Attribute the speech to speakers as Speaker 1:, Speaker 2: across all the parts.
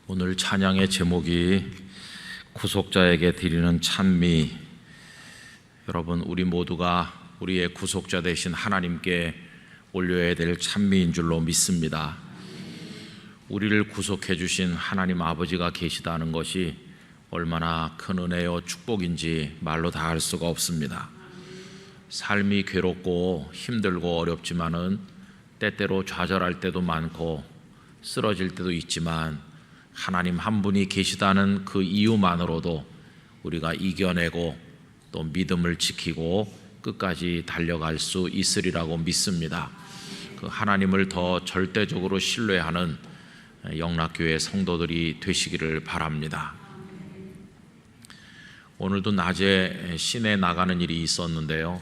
Speaker 1: 오늘 찬양의 제목이 구속자에게 드리는 찬미. 여러분, 우리 모두가 우리의 구속자 되신 하나님께 올려야 될 찬미인 줄로 믿습니다. 우리를 구속해 주신 하나님 아버지가 계시다는 것이 얼마나 큰 은혜요 축복인지 말로 다 할 수가 없습니다. 삶이 괴롭고 힘들고 어렵지만은 때때로 좌절할 때도 많고 쓰러질 때도 있지만 하나님 한 분이 계시다는 그 이유만으로도 우리가 이겨내고 또 믿음을 지키고 끝까지 달려갈 수 있으리라고 믿습니다. 그 하나님을 더 절대적으로 신뢰하는 영락교회 성도들이 되시기를 바랍니다. 오늘도 낮에 시내 나가는 일이 있었는데요,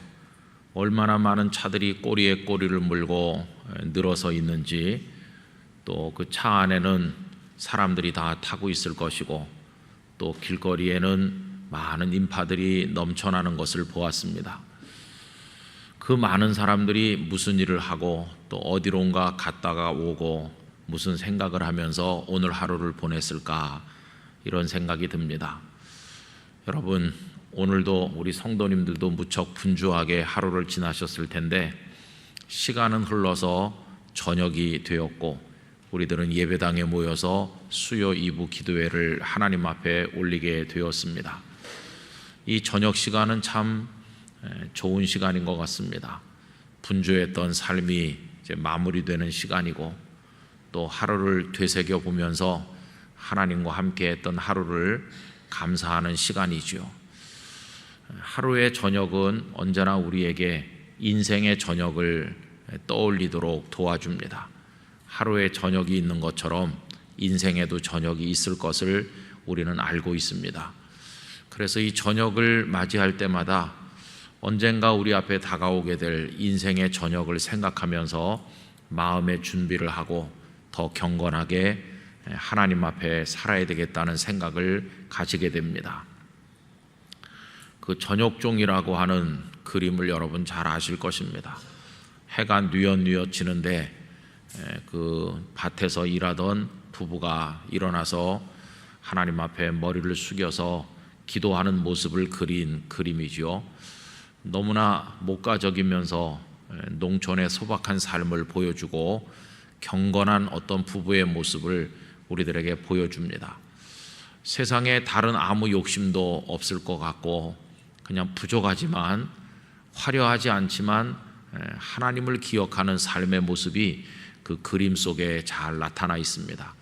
Speaker 1: 얼마나 많은 차들이 꼬리에 꼬리를 물고 늘어서 있는지, 또 그 차 안에는 사람들이 다 타고 있을 것이고 또 길거리에는 많은 인파들이 넘쳐나는 것을 보았습니다. 그 많은 사람들이 무슨 일을 하고 또 어디론가 갔다가 오고 무슨 생각을 하면서 오늘 하루를 보냈을까, 이런 생각이 듭니다. 여러분, 오늘도 우리 성도님들도 무척 분주하게 하루를 지나셨을 텐데 시간은 흘러서 저녁이 되었고 우리들은 예배당에 모여서 수요 2부 기도회를 하나님 앞에 올리게 되었습니다. 이 저녁 시간은 참 좋은 시간인 것 같습니다. 분주했던 삶이 이제 마무리되는 시간이고 또 하루를 되새겨 보면서 하나님과 함께 했던 하루를 감사하는 시간이죠. 하루의 저녁은 언제나 우리에게 인생의 저녁을 떠올리도록 도와줍니다. 하루에 저녁이 있는 것처럼 인생에도 저녁이 있을 것을 우리는 알고 있습니다. 그래서 이 저녁을 맞이할 때마다 언젠가 우리 앞에 다가오게 될 인생의 저녁을 생각하면서 마음의 준비를 하고 더 경건하게 하나님 앞에 살아야 되겠다는 생각을 가지게 됩니다. 그 저녁종이라고 하는 그림을 여러분 잘 아실 것입니다. 해가 뉘엿뉘엿 지는데 그 밭에서 일하던 부부가 일어나서 하나님 앞에 머리를 숙여서 기도하는 모습을 그린 그림이죠. 너무나 목가적이면서 농촌의 소박한 삶을 보여주고 경건한 어떤 부부의 모습을 우리들에게 보여줍니다. 세상에 다른 아무 욕심도 없을 것 같고 그냥 부족하지만 화려하지 않지만 하나님을 기억하는 삶의 모습이 그 그림 속에 잘 나타나 있습니다.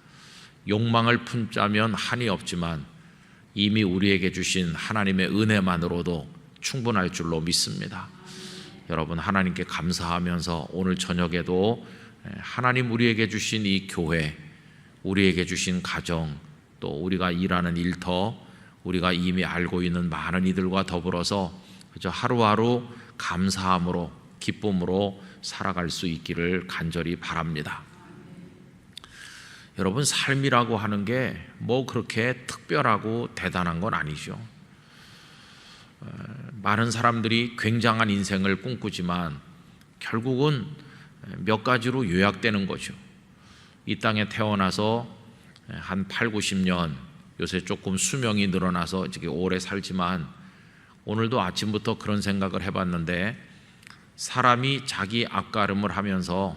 Speaker 1: 욕망을 품자면 한이 없지만 이미 우리에게 주신 하나님의 은혜만으로도 충분할 줄로 믿습니다. 여러분, 하나님께 감사하면서 오늘 저녁에도 하나님 우리에게 주신 이 교회, 우리에게 주신 가정, 또 우리가 일하는 일터, 우리가 이미 알고 있는 많은 이들과 더불어서 그저 하루하루 감사함으로 기쁨으로 살아갈 수 있기를 간절히 바랍니다. 여러분, 삶이라고 하는 게 뭐 그렇게 특별하고 대단한 건 아니죠. 많은 사람들이 굉장한 인생을 꿈꾸지만 결국은 몇 가지로 요약되는 거죠. 이 땅에 태어나서 한 8, 90년, 요새 조금 수명이 늘어나서 이렇게 오래 살지만 오늘도 아침부터 그런 생각을 해봤는데, 사람이 자기 앞가림을 하면서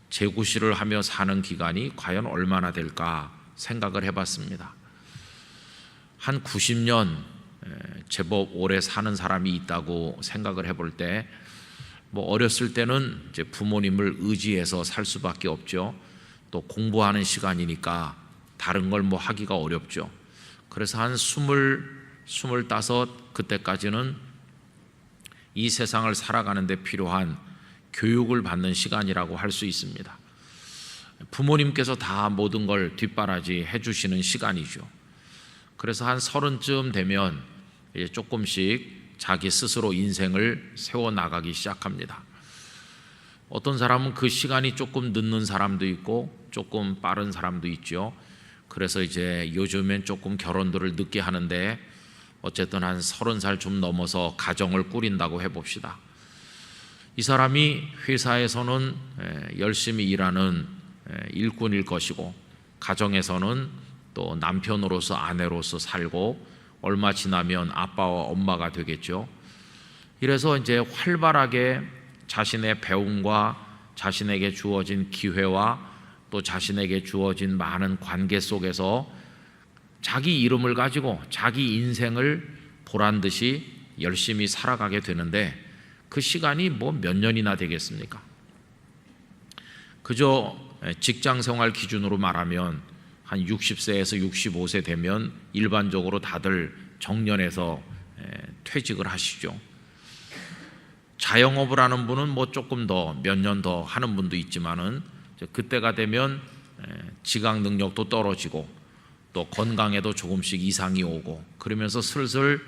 Speaker 1: 재구실을 하며 사는 기간이 과연 얼마나 될까 생각을 해봤습니다. 한 90년 제법 오래 사는 사람이 있다고 생각을 해볼 때, 뭐 어렸을 때는 이제 부모님을 의지해서 살 수밖에 없죠. 또 공부하는 시간이니까 다른 걸 뭐 하기가 어렵죠. 그래서 한 20, 25 그때까지는 이 세상을 살아가는 데 필요한 교육을 받는 시간이라고 할 수 있습니다. 부모님께서 다 모든 걸 뒷바라지 해주시는 시간이죠. 그래서 한 30쯤 되면 이제 조금씩 자기 스스로 인생을 세워나가기 시작합니다. 어떤 사람은 그 시간이 조금 늦는 사람도 있고 조금 빠른 사람도 있죠. 그래서 이제 요즘엔 조금 결혼들을 늦게 하는데 어쨌든 한 30살 좀 넘어서 가정을 꾸린다고 해봅시다. 이 사람이 회사에서는 열심히 일하는 일꾼일 것이고 가정에서는 또 남편으로서 아내로서 살고 얼마 지나면 아빠와 엄마가 되겠죠. 이래서 이제 활발하게 자신의 배움과 자신에게 주어진 기회와 또 자신에게 주어진 많은 관계 속에서 자기 이름을 가지고 자기 인생을 보란 듯이 열심히 살아가게 되는데 그 시간이 뭐 몇 년이나 되겠습니까? 그저 직장 생활 기준으로 말하면 한 60세에서 65세 되면 일반적으로 다들 정년해서 퇴직을 하시죠. 자영업을 하는 분은 뭐 조금 더 몇 년 더 하는 분도 있지만은 그때가 되면 지각 능력도 떨어지고 또 건강에도 조금씩 이상이 오고 그러면서 슬슬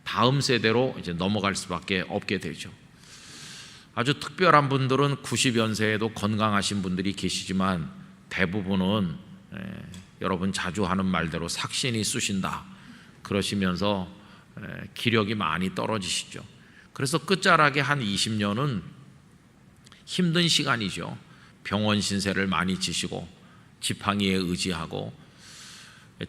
Speaker 1: 다음 세대로 이제 넘어갈 수밖에 없게 되죠. 아주 특별한 분들은 90연세에도 건강하신 분들이 계시지만 대부분은 여러분 자주 하는 말대로 삭신이 쑤신다 그러시면서 기력이 많이 떨어지시죠. 그래서 끝자락에 한 20년은 힘든 시간이죠. 병원 신세를 많이 지시고 지팡이에 의지하고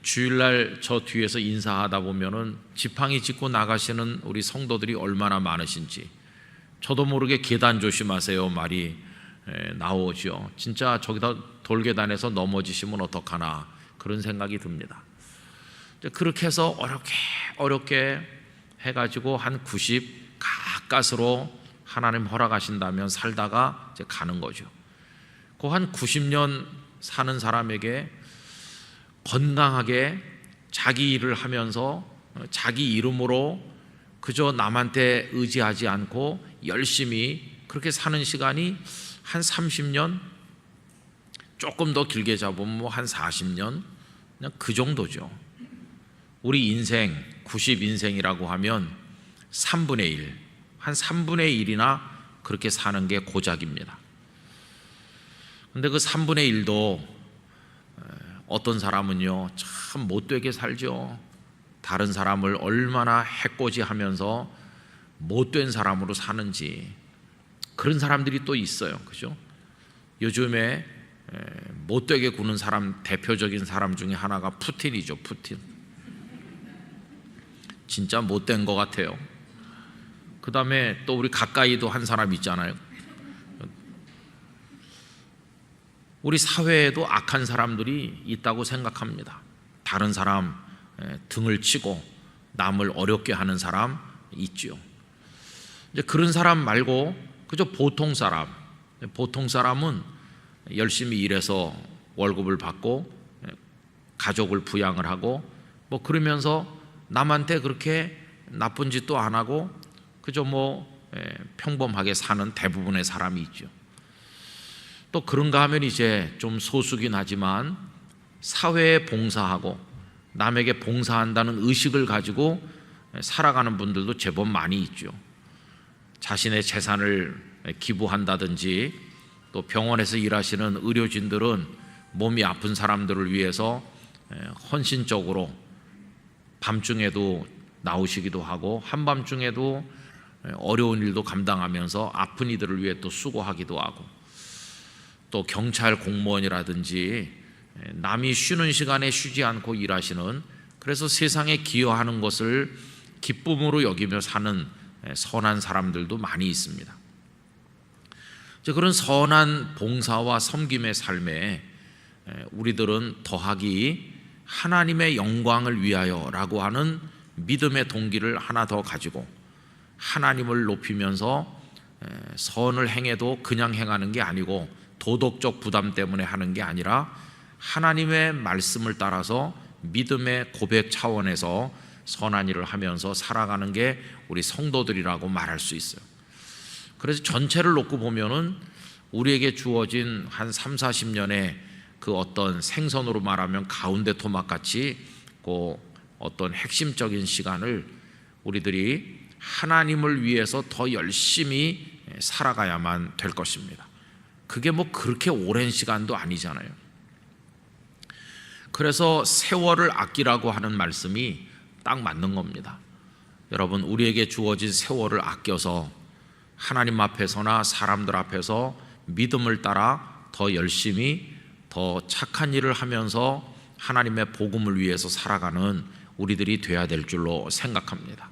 Speaker 1: 주일날 저 뒤에서 인사하다 보면은 지팡이 짚고 나가시는 우리 성도들이 얼마나 많으신지 저도 모르게 계단 조심하세요 말이 나오죠. 진짜 저기다 돌계단에서 넘어지시면 어떡하나 그런 생각이 듭니다. 그렇게 해서 어렵게 해가지고 한 90 가까스로 하나님 허락하신다면 살다가 이제 가는 거죠. 그 한 90년 사는 사람에게 건강하게 자기 일을 하면서 자기 이름으로 그저 남한테 의지하지 않고 열심히 그렇게 사는 시간이 한 30년, 조금 더 길게 잡으면 뭐 한 40년, 그냥 그 정도죠. 우리 인생 90인생이라고 하면 3분의 1, 한 3분의 1이나 그렇게 사는 게 고작입니다. 근데 그 3분의 1도 어떤 사람은요 참 못되게 살죠. 다른 사람을 얼마나 해코지하면서 못된 사람으로 사는지 그런 사람들이 또 있어요. 그죠? 요즘에 못되게 구는 사람 대표적인 사람 중에 하나가 푸틴이죠. 푸틴. 진짜 못된 것 같아요. 그 다음에 또 우리 가까이도 한 사람 있잖아요. 우리 사회에도 악한 사람들이 있다고 생각합니다. 다른 사람 등을 치고 남을 어렵게 하는 사람 있죠. 이제 그런 사람 말고 그저 보통 사람은 열심히 일해서 월급을 받고 가족을 부양을 하고 뭐 그러면서 남한테 그렇게 나쁜 짓도 안 하고 그저 뭐 평범하게 사는 대부분의 사람이 있죠. 또 그런가 하면 이제 좀 소수긴 하지만 사회에 봉사하고 남에게 봉사한다는 의식을 가지고 살아가는 분들도 제법 많이 있죠. 자신의 재산을 기부한다든지 또 병원에서 일하시는 의료진들은 몸이 아픈 사람들을 위해서 헌신적으로 밤중에도 나오시기도 하고 한밤중에도 어려운 일도 감당하면서 아픈 이들을 위해 또 수고하기도 하고 또 경찰 공무원이라든지 남이 쉬는 시간에 쉬지 않고 일하시는 그래서 세상에 기여하는 것을 기쁨으로 여기며 사는 선한 사람들도 많이 있습니다. 그런 선한 봉사와 섬김의 삶에 우리들은 더하기 하나님의 영광을 위하여라고 하는 믿음의 동기를 하나 더 가지고 하나님을 높이면서 선을 행해도 그냥 행하는 게 아니고 도덕적 부담 때문에 하는 게 아니라 하나님의 말씀을 따라서 믿음의 고백 차원에서 선한 일을 하면서 살아가는 게 우리 성도들이라고 말할 수 있어요. 그래서 전체를 놓고 보면은 우리에게 주어진 한 3, 40년의 그 어떤 생선으로 말하면 가운데 토막같이 그 어떤 핵심적인 시간을 우리들이 하나님을 위해서 더 열심히 살아가야만 될 것입니다. 그게 뭐 그렇게 오랜 시간도 아니잖아요. 그래서 세월을 아끼라고 하는 말씀이 딱 맞는 겁니다. 여러분, 우리에게 주어진 세월을 아껴서 하나님 앞에서나 사람들 앞에서 믿음을 따라 더 열심히 더 착한 일을 하면서 하나님의 복음을 위해서 살아가는 우리들이 돼야 될 줄로 생각합니다.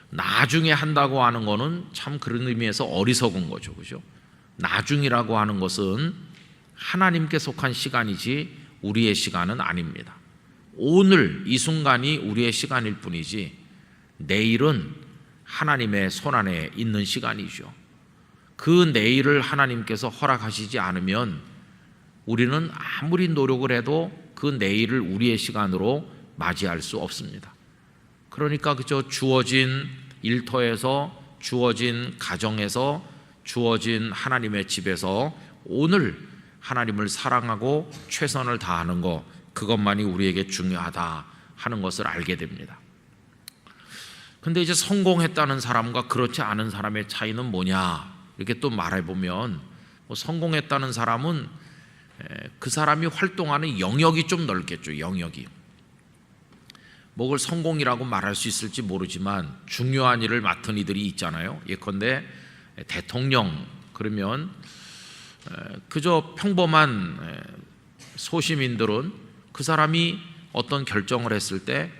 Speaker 1: 나중에 한다고 하는 거는 참 그런 의미에서 어리석은 거죠. 그죠? 나중이라고 하는 것은 하나님께 속한 시간이지 우리의 시간은 아닙니다. 오늘 이 순간이 우리의 시간일 뿐이지 내일은 하나님의 손안에 있는 시간이죠. 그 내일을 하나님께서 허락하시지 않으면 우리는 아무리 노력을 해도 그 내일을 우리의 시간으로 맞이할 수 없습니다. 그러니까 그저 주어진 일터에서, 주어진 가정에서, 주어진 하나님의 집에서 오늘 하나님을 사랑하고 최선을 다하는 것, 그것만이 우리에게 중요하다 하는 것을 알게 됩니다. 근데 이제 성공했다는 사람과 그렇지 않은 사람의 차이는 뭐냐 이렇게 또 말해보면, 성공했다는 사람은 그 사람이 활동하는 영역이 좀 넓겠죠. 영역이 뭘 성공이라고 말할 수 있을지 모르지만 중요한 일을 맡은 이들이 있잖아요. 예컨대 대통령, 그러면 그저 평범한 소시민들은 그 사람이 어떤 결정을 했을 때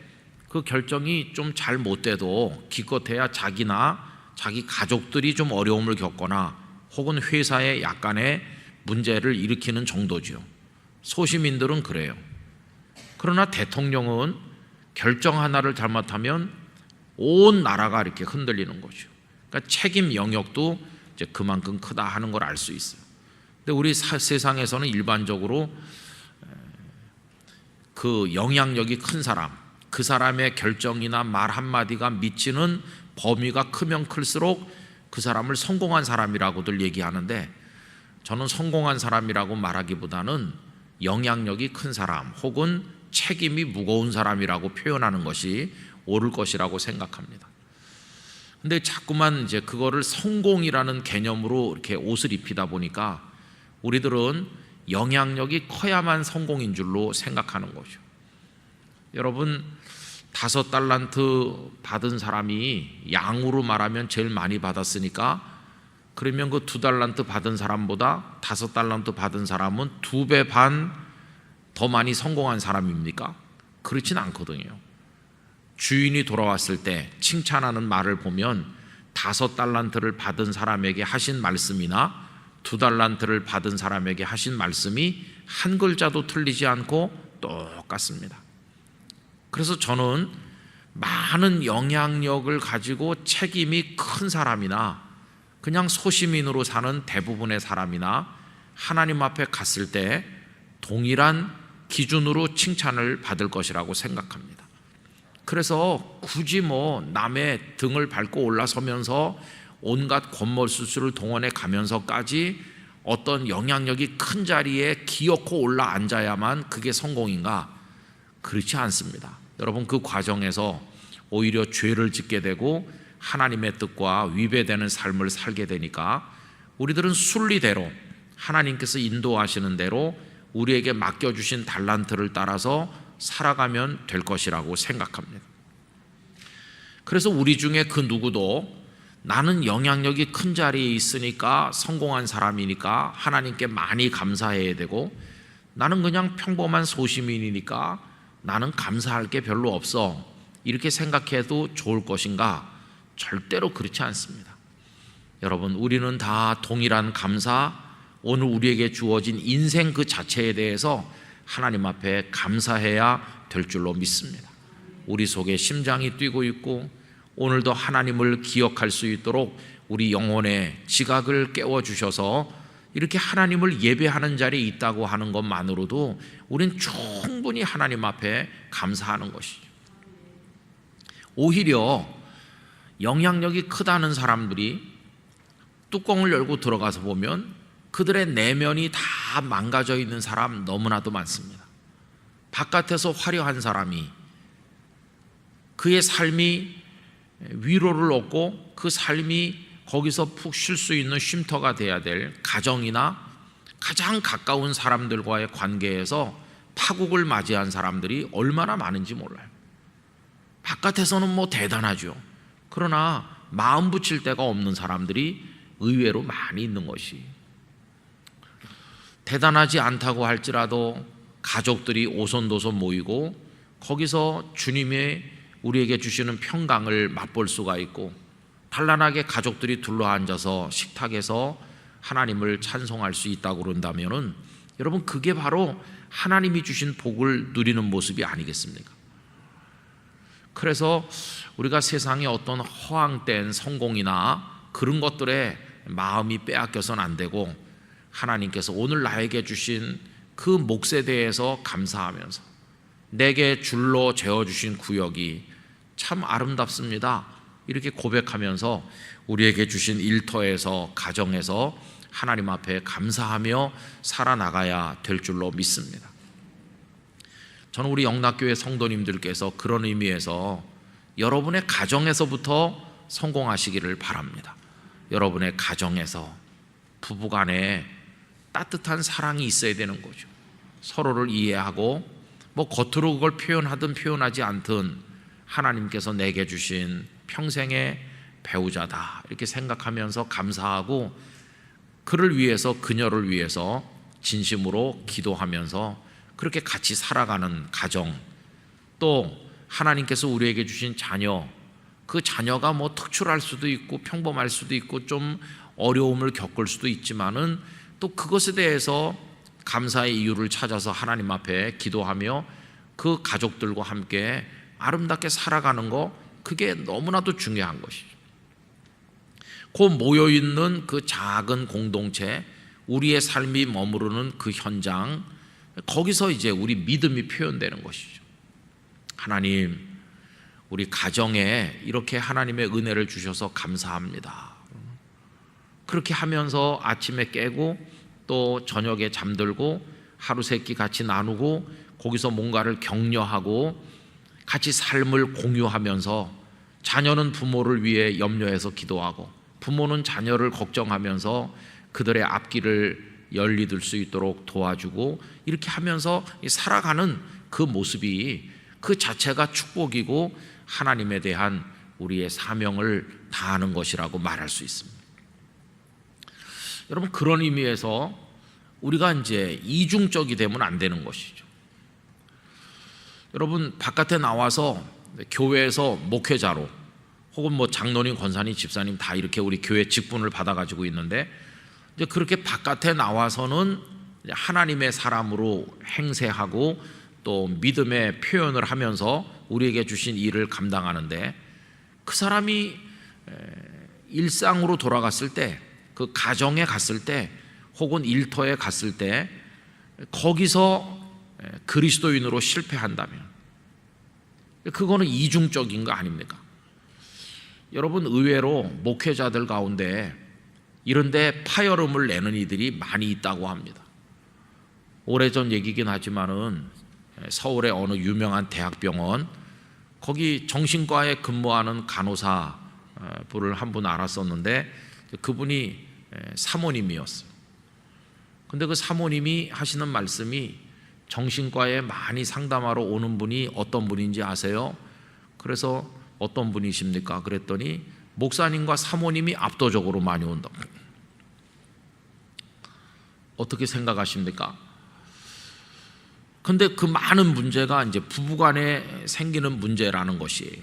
Speaker 1: 그 결정이 좀 잘 못돼도 기껏해야 자기나 자기 가족들이 좀 어려움을 겪거나 혹은 회사에 약간의 문제를 일으키는 정도죠. 소시민들은 그래요. 그러나 대통령은 결정 하나를 잘못하면 온 나라가 이렇게 흔들리는 거죠. 그러니까 책임 영역도 이제 그만큼 크다 하는 걸 알 수 있어요. 근데 우리 세상에서는 일반적으로 그 영향력이 큰 사람, 그 사람의 결정이나 말 한마디가 미치는 범위가 크면 클수록 그 사람을 성공한 사람이라고들 얘기하는데, 저는 성공한 사람이라고 말하기보다는 영향력이 큰 사람 혹은 책임이 무거운 사람이라고 표현하는 것이 옳을 것이라고 생각합니다. 근데 자꾸만 이제 그거를 성공이라는 개념으로 이렇게 옷을 입히다 보니까 우리들은 영향력이 커야만 성공인 줄로 생각하는 거죠. 여러분, 5달란트 받은 사람이 양으로 말하면 제일 많이 받았으니까, 그러면 그 2달란트 받은 사람보다 5달란트 받은 사람은 2배 반 더 많이 성공한 사람입니까? 그렇진 않거든요. 주인이 돌아왔을 때 칭찬하는 말을 보면 5달란트를 받은 사람에게 하신 말씀이나 2달란트를 받은 사람에게 하신 말씀이 한 글자도 틀리지 않고 똑같습니다. 그래서 저는 많은 영향력을 가지고 책임이 큰 사람이나 그냥 소시민으로 사는 대부분의 사람이나 하나님 앞에 갔을 때 동일한 기준으로 칭찬을 받을 것이라고 생각합니다. 그래서 굳이 남의 등을 밟고 올라서면서 온갖 권모술수를 동원해 가면서까지 어떤 영향력이 큰 자리에 기어코 올라 앉아야만 그게 성공인가? 그렇지 않습니다. 여러분, 그 과정에서 오히려 죄를 짓게 되고 하나님의 뜻과 위배되는 삶을 살게 되니까 우리들은 순리대로 하나님께서 인도하시는 대로 우리에게 맡겨주신 달란트를 따라서 살아가면 될 것이라고 생각합니다. 그래서 우리 중에 그 누구도 나는 영향력이 큰 자리에 있으니까 성공한 사람이니까 하나님께 많이 감사해야 되고, 나는 그냥 평범한 소시민이니까 나는 감사할 게 별로 없어, 이렇게 생각해도 좋을 것인가? 절대로 그렇지 않습니다. 여러분, 우리는 다 동일한 감사, 오늘 우리에게 주어진 인생 그 자체에 대해서 하나님 앞에 감사해야 될 줄로 믿습니다. 우리 속에 심장이 뛰고 있고 오늘도 하나님을 기억할 수 있도록 우리 영혼의 지각을 깨워주셔서 이렇게 하나님을 예배하는 자리에 있다고 하는 것만으로도 우린 충분히 하나님 앞에 감사하는 것이죠. 오히려 영향력이 크다는 사람들이 뚜껑을 열고 들어가서 보면 그들의 내면이 다 망가져 있는 사람 너무나도 많습니다. 바깥에서 화려한 사람이 그의 삶이 위로를 얻고 그 삶이 거기서 푹 쉴 수 있는 쉼터가 돼야 될 가정이나 가장 가까운 사람들과의 관계에서 파국을 맞이한 사람들이 얼마나 많은지 몰라요. 바깥에서는 대단하죠. 그러나 마음 붙일 데가 없는 사람들이 의외로 많이 있는 것이, 대단하지 않다고 할지라도 가족들이 오손도손 모이고 거기서 주님의 우리에게 주시는 평강을 맛볼 수가 있고 단란하게 가족들이 둘러앉아서 식탁에서 하나님을 찬송할 수 있다고 그런다면은 여러분, 그게 바로 하나님이 주신 복을 누리는 모습이 아니겠습니까? 그래서 우리가 세상의 어떤 허황된 성공이나 그런 것들에 마음이 빼앗겨서는 안 되고 하나님께서 오늘 나에게 주신 그 몫에 대해서 감사하면서 내게 줄로 재어주신 구역이 참 아름답습니다, 이렇게 고백하면서 우리에게 주신 일터에서, 가정에서 하나님 앞에 감사하며 살아나가야 될 줄로 믿습니다. 저는 우리 영락교회 성도님들께서 그런 의미에서 여러분의 가정에서부터 성공하시기를 바랍니다. 여러분의 가정에서 부부간에 따뜻한 사랑이 있어야 되는 거죠. 서로를 이해하고 뭐 겉으로 그걸 표현하든 표현하지 않든 하나님께서 내게 주신 평생의 배우자다 이렇게 생각하면서 감사하고 그를 위해서, 그녀를 위해서 진심으로 기도하면서 그렇게 같이 살아가는 가정, 또 하나님께서 우리에게 주신 자녀, 그 자녀가 뭐 특출할 수도 있고 평범할 수도 있고 좀 어려움을 겪을 수도 있지만은 또 그것에 대해서 감사의 이유를 찾아서 하나님 앞에 기도하며 그 가족들과 함께 아름답게 살아가는 거, 그게 너무나도 중요한 것이죠. 그 모여있는 그 작은 공동체, 우리의 삶이 머무르는 그 현장, 거기서 이제 우리 믿음이 표현되는 것이죠. 하나님, 우리 가정에 이렇게 하나님의 은혜를 주셔서 감사합니다. 그렇게 하면서 아침에 깨고 또 저녁에 잠들고 하루 세끼 같이 나누고 거기서 뭔가를 격려하고 같이 삶을 공유하면서 자녀는 부모를 위해 염려해서 기도하고 부모는 자녀를 걱정하면서 그들의 앞길을 열리들 수 있도록 도와주고 이렇게 하면서 살아가는 그 모습이 그 자체가 축복이고 하나님에 대한 우리의 사명을 다하는 것이라고 말할 수 있습니다. 여러분, 그런 의미에서 우리가 이제 이중적이 되면 안 되는 것이죠. 여러분, 바깥에 나와서 교회에서 목회자로 혹은 뭐 장로님, 권사님, 집사님 다 이렇게 우리 교회 직분을 받아가지고 있는데 이제 그렇게 바깥에 나와서는 하나님의 사람으로 행세하고 또 믿음의 표현을 하면서 우리에게 주신 일을 감당하는데 그 사람이 일상으로 돌아갔을 때, 그 가정에 갔을 때 혹은 일터에 갔을 때 거기서 그리스도인으로 실패한다면 그거는 이중적인 거 아닙니까? 여러분, 의외로 목회자들 가운데 이런데 파열음을 내는 이들이 많이 있다고 합니다. 오래전 얘기긴 하지만은 서울의 어느 유명한 대학병원, 거기 정신과에 근무하는 간호사 분을 한 분 알았었는데 그분이 사모님이었어요. 근데 그 사모님이 하시는 말씀이, 정신과에 많이 상담하러 오는 분이 어떤 분인지 아세요? 그래서 어떤 분이십니까? 그랬더니 목사님과 사모님이 압도적으로 많이 온다고. 어떻게 생각하십니까? 근데 그 많은 문제가 이제 부부간에 생기는 문제라는 것이에요.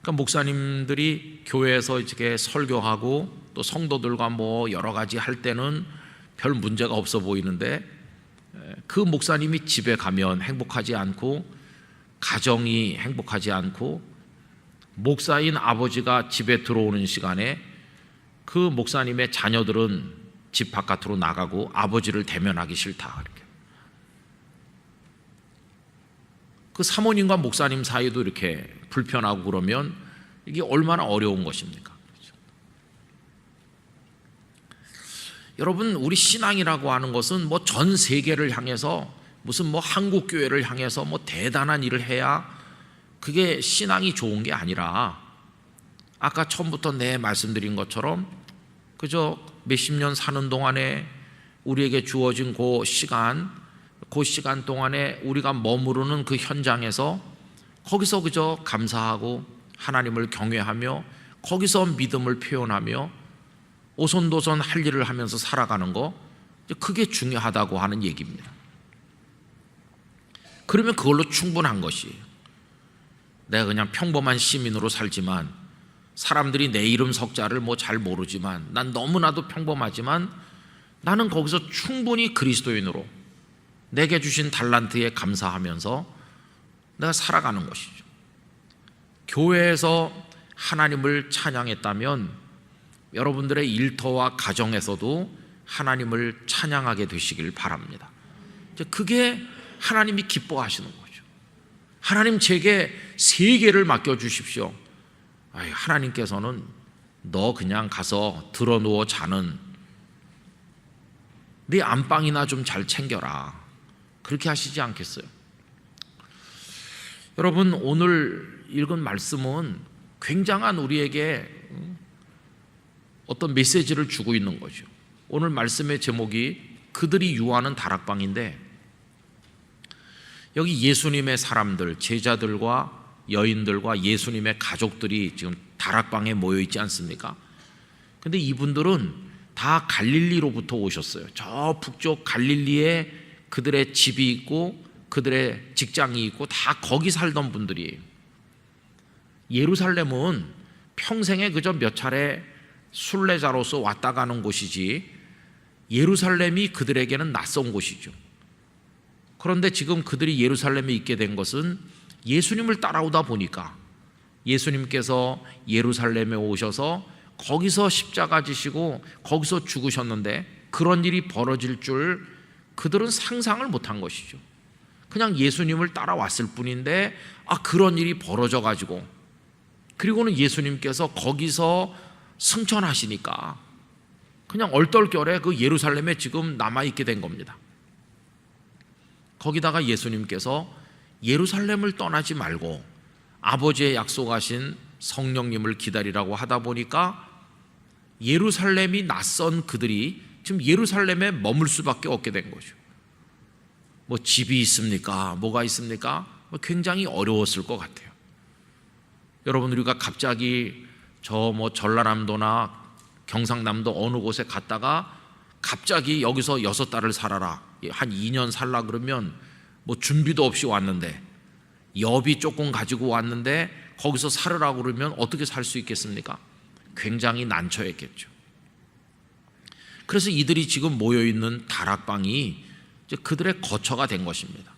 Speaker 1: 그러니까 목사님들이 교회에서 이렇게 설교하고 또 성도들과 뭐 여러 가지 할 때는 별 문제가 없어 보이는데 그 목사님이 집에 가면 행복하지 않고 가정이 행복하지 않고 목사인 아버지가 집에 들어오는 시간에 그 목사님의 자녀들은 집 바깥으로 나가고 아버지를 대면하기 싫다, 이렇게. 그 사모님과 목사님 사이도 이렇게 불편하고 그러면 이게 얼마나 어려운 것입니까? 그렇죠? 여러분, 우리 신앙이라고 하는 것은 뭐 전 세계를 향해서 무슨 뭐 한국 교회를 향해서 뭐 대단한 일을 해야 그게 신앙이 좋은 게 아니라 아까 처음부터 말씀드린 것처럼 그저 몇십 년 사는 동안에 우리에게 주어진 그 시간 동안에 우리가 머무르는 그 현장에서 거기서 그저 감사하고 하나님을 경외하며 거기서 믿음을 표현하며 오손도손 할 일을 하면서 살아가는 거, 그게 중요하다고 하는 얘기입니다. 그러면 그걸로 충분한 것이에요. 내가 그냥 평범한 시민으로 살지만 사람들이 내 이름 석자를 뭐 잘 모르지만 난 너무나도 평범하지만 나는 거기서 충분히 그리스도인으로 내게 주신 달란트에 감사하면서 내가 살아가는 것이죠. 교회에서 하나님을 찬양했다면 여러분들의 일터와 가정에서도 하나님을 찬양하게 되시길 바랍니다. 그게 하나님이 기뻐하시는 거죠. 하나님 제게 세계를 맡겨주십시오. 하나님께서는 너 그냥 가서 들어누워 자는 네 안방이나 좀 잘 챙겨라, 그렇게 하시지 않겠어요? 여러분, 오늘 읽은 말씀은 굉장한 우리에게 어떤 메시지를 주고 있는 거죠. 오늘 말씀의 제목이 그들이 유하는 다락방인데, 여기 예수님의 사람들, 제자들과 여인들과 예수님의 가족들이 지금 다락방에 모여 있지 않습니까? 근데 이분들은 다 갈릴리로부터 오셨어요. 저 북쪽 갈릴리에 그들의 집이 있고 그들의 직장이 있고 다 거기 살던 분들이에요. 예루살렘은 평생에 그저 몇 차례 순례자로서 왔다 가는 곳이지 예루살렘이 그들에게는 낯선 곳이죠. 그런데 지금 그들이 예루살렘에 있게 된 것은 예수님을 따라오다 보니까, 예수님께서 예루살렘에 오셔서 거기서 십자가 지시고 거기서 죽으셨는데 그런 일이 벌어질 줄 그들은 상상을 못한 것이죠. 그냥 예수님을 따라왔을 뿐인데 그런 일이 벌어져 가지고, 그리고는 예수님께서 거기서 승천하시니까 그냥 얼떨결에 그 예루살렘에 지금 남아있게 된 겁니다. 거기다가 예수님께서 예루살렘을 떠나지 말고 아버지의 약속하신 성령님을 기다리라고 하다 보니까 예루살렘이 낯선 그들이 지금 예루살렘에 머물 수밖에 없게 된 거죠. 뭐 집이 있습니까? 뭐가 있습니까? 굉장히 어려웠을 것 같아요. 여러분, 우리가 갑자기 저 전라남도나 경상남도 어느 곳에 갔다가 갑자기 여기서 6달을 살아라, 한 2년 살라 그러면 뭐 준비도 없이 왔는데, 여비 조금 가지고 왔는데 거기서 살으라고 그러면 어떻게 살 수 있겠습니까? 굉장히 난처했겠죠. 그래서 이들이 지금 모여있는 다락방이 이제 그들의 거처가 된 것입니다.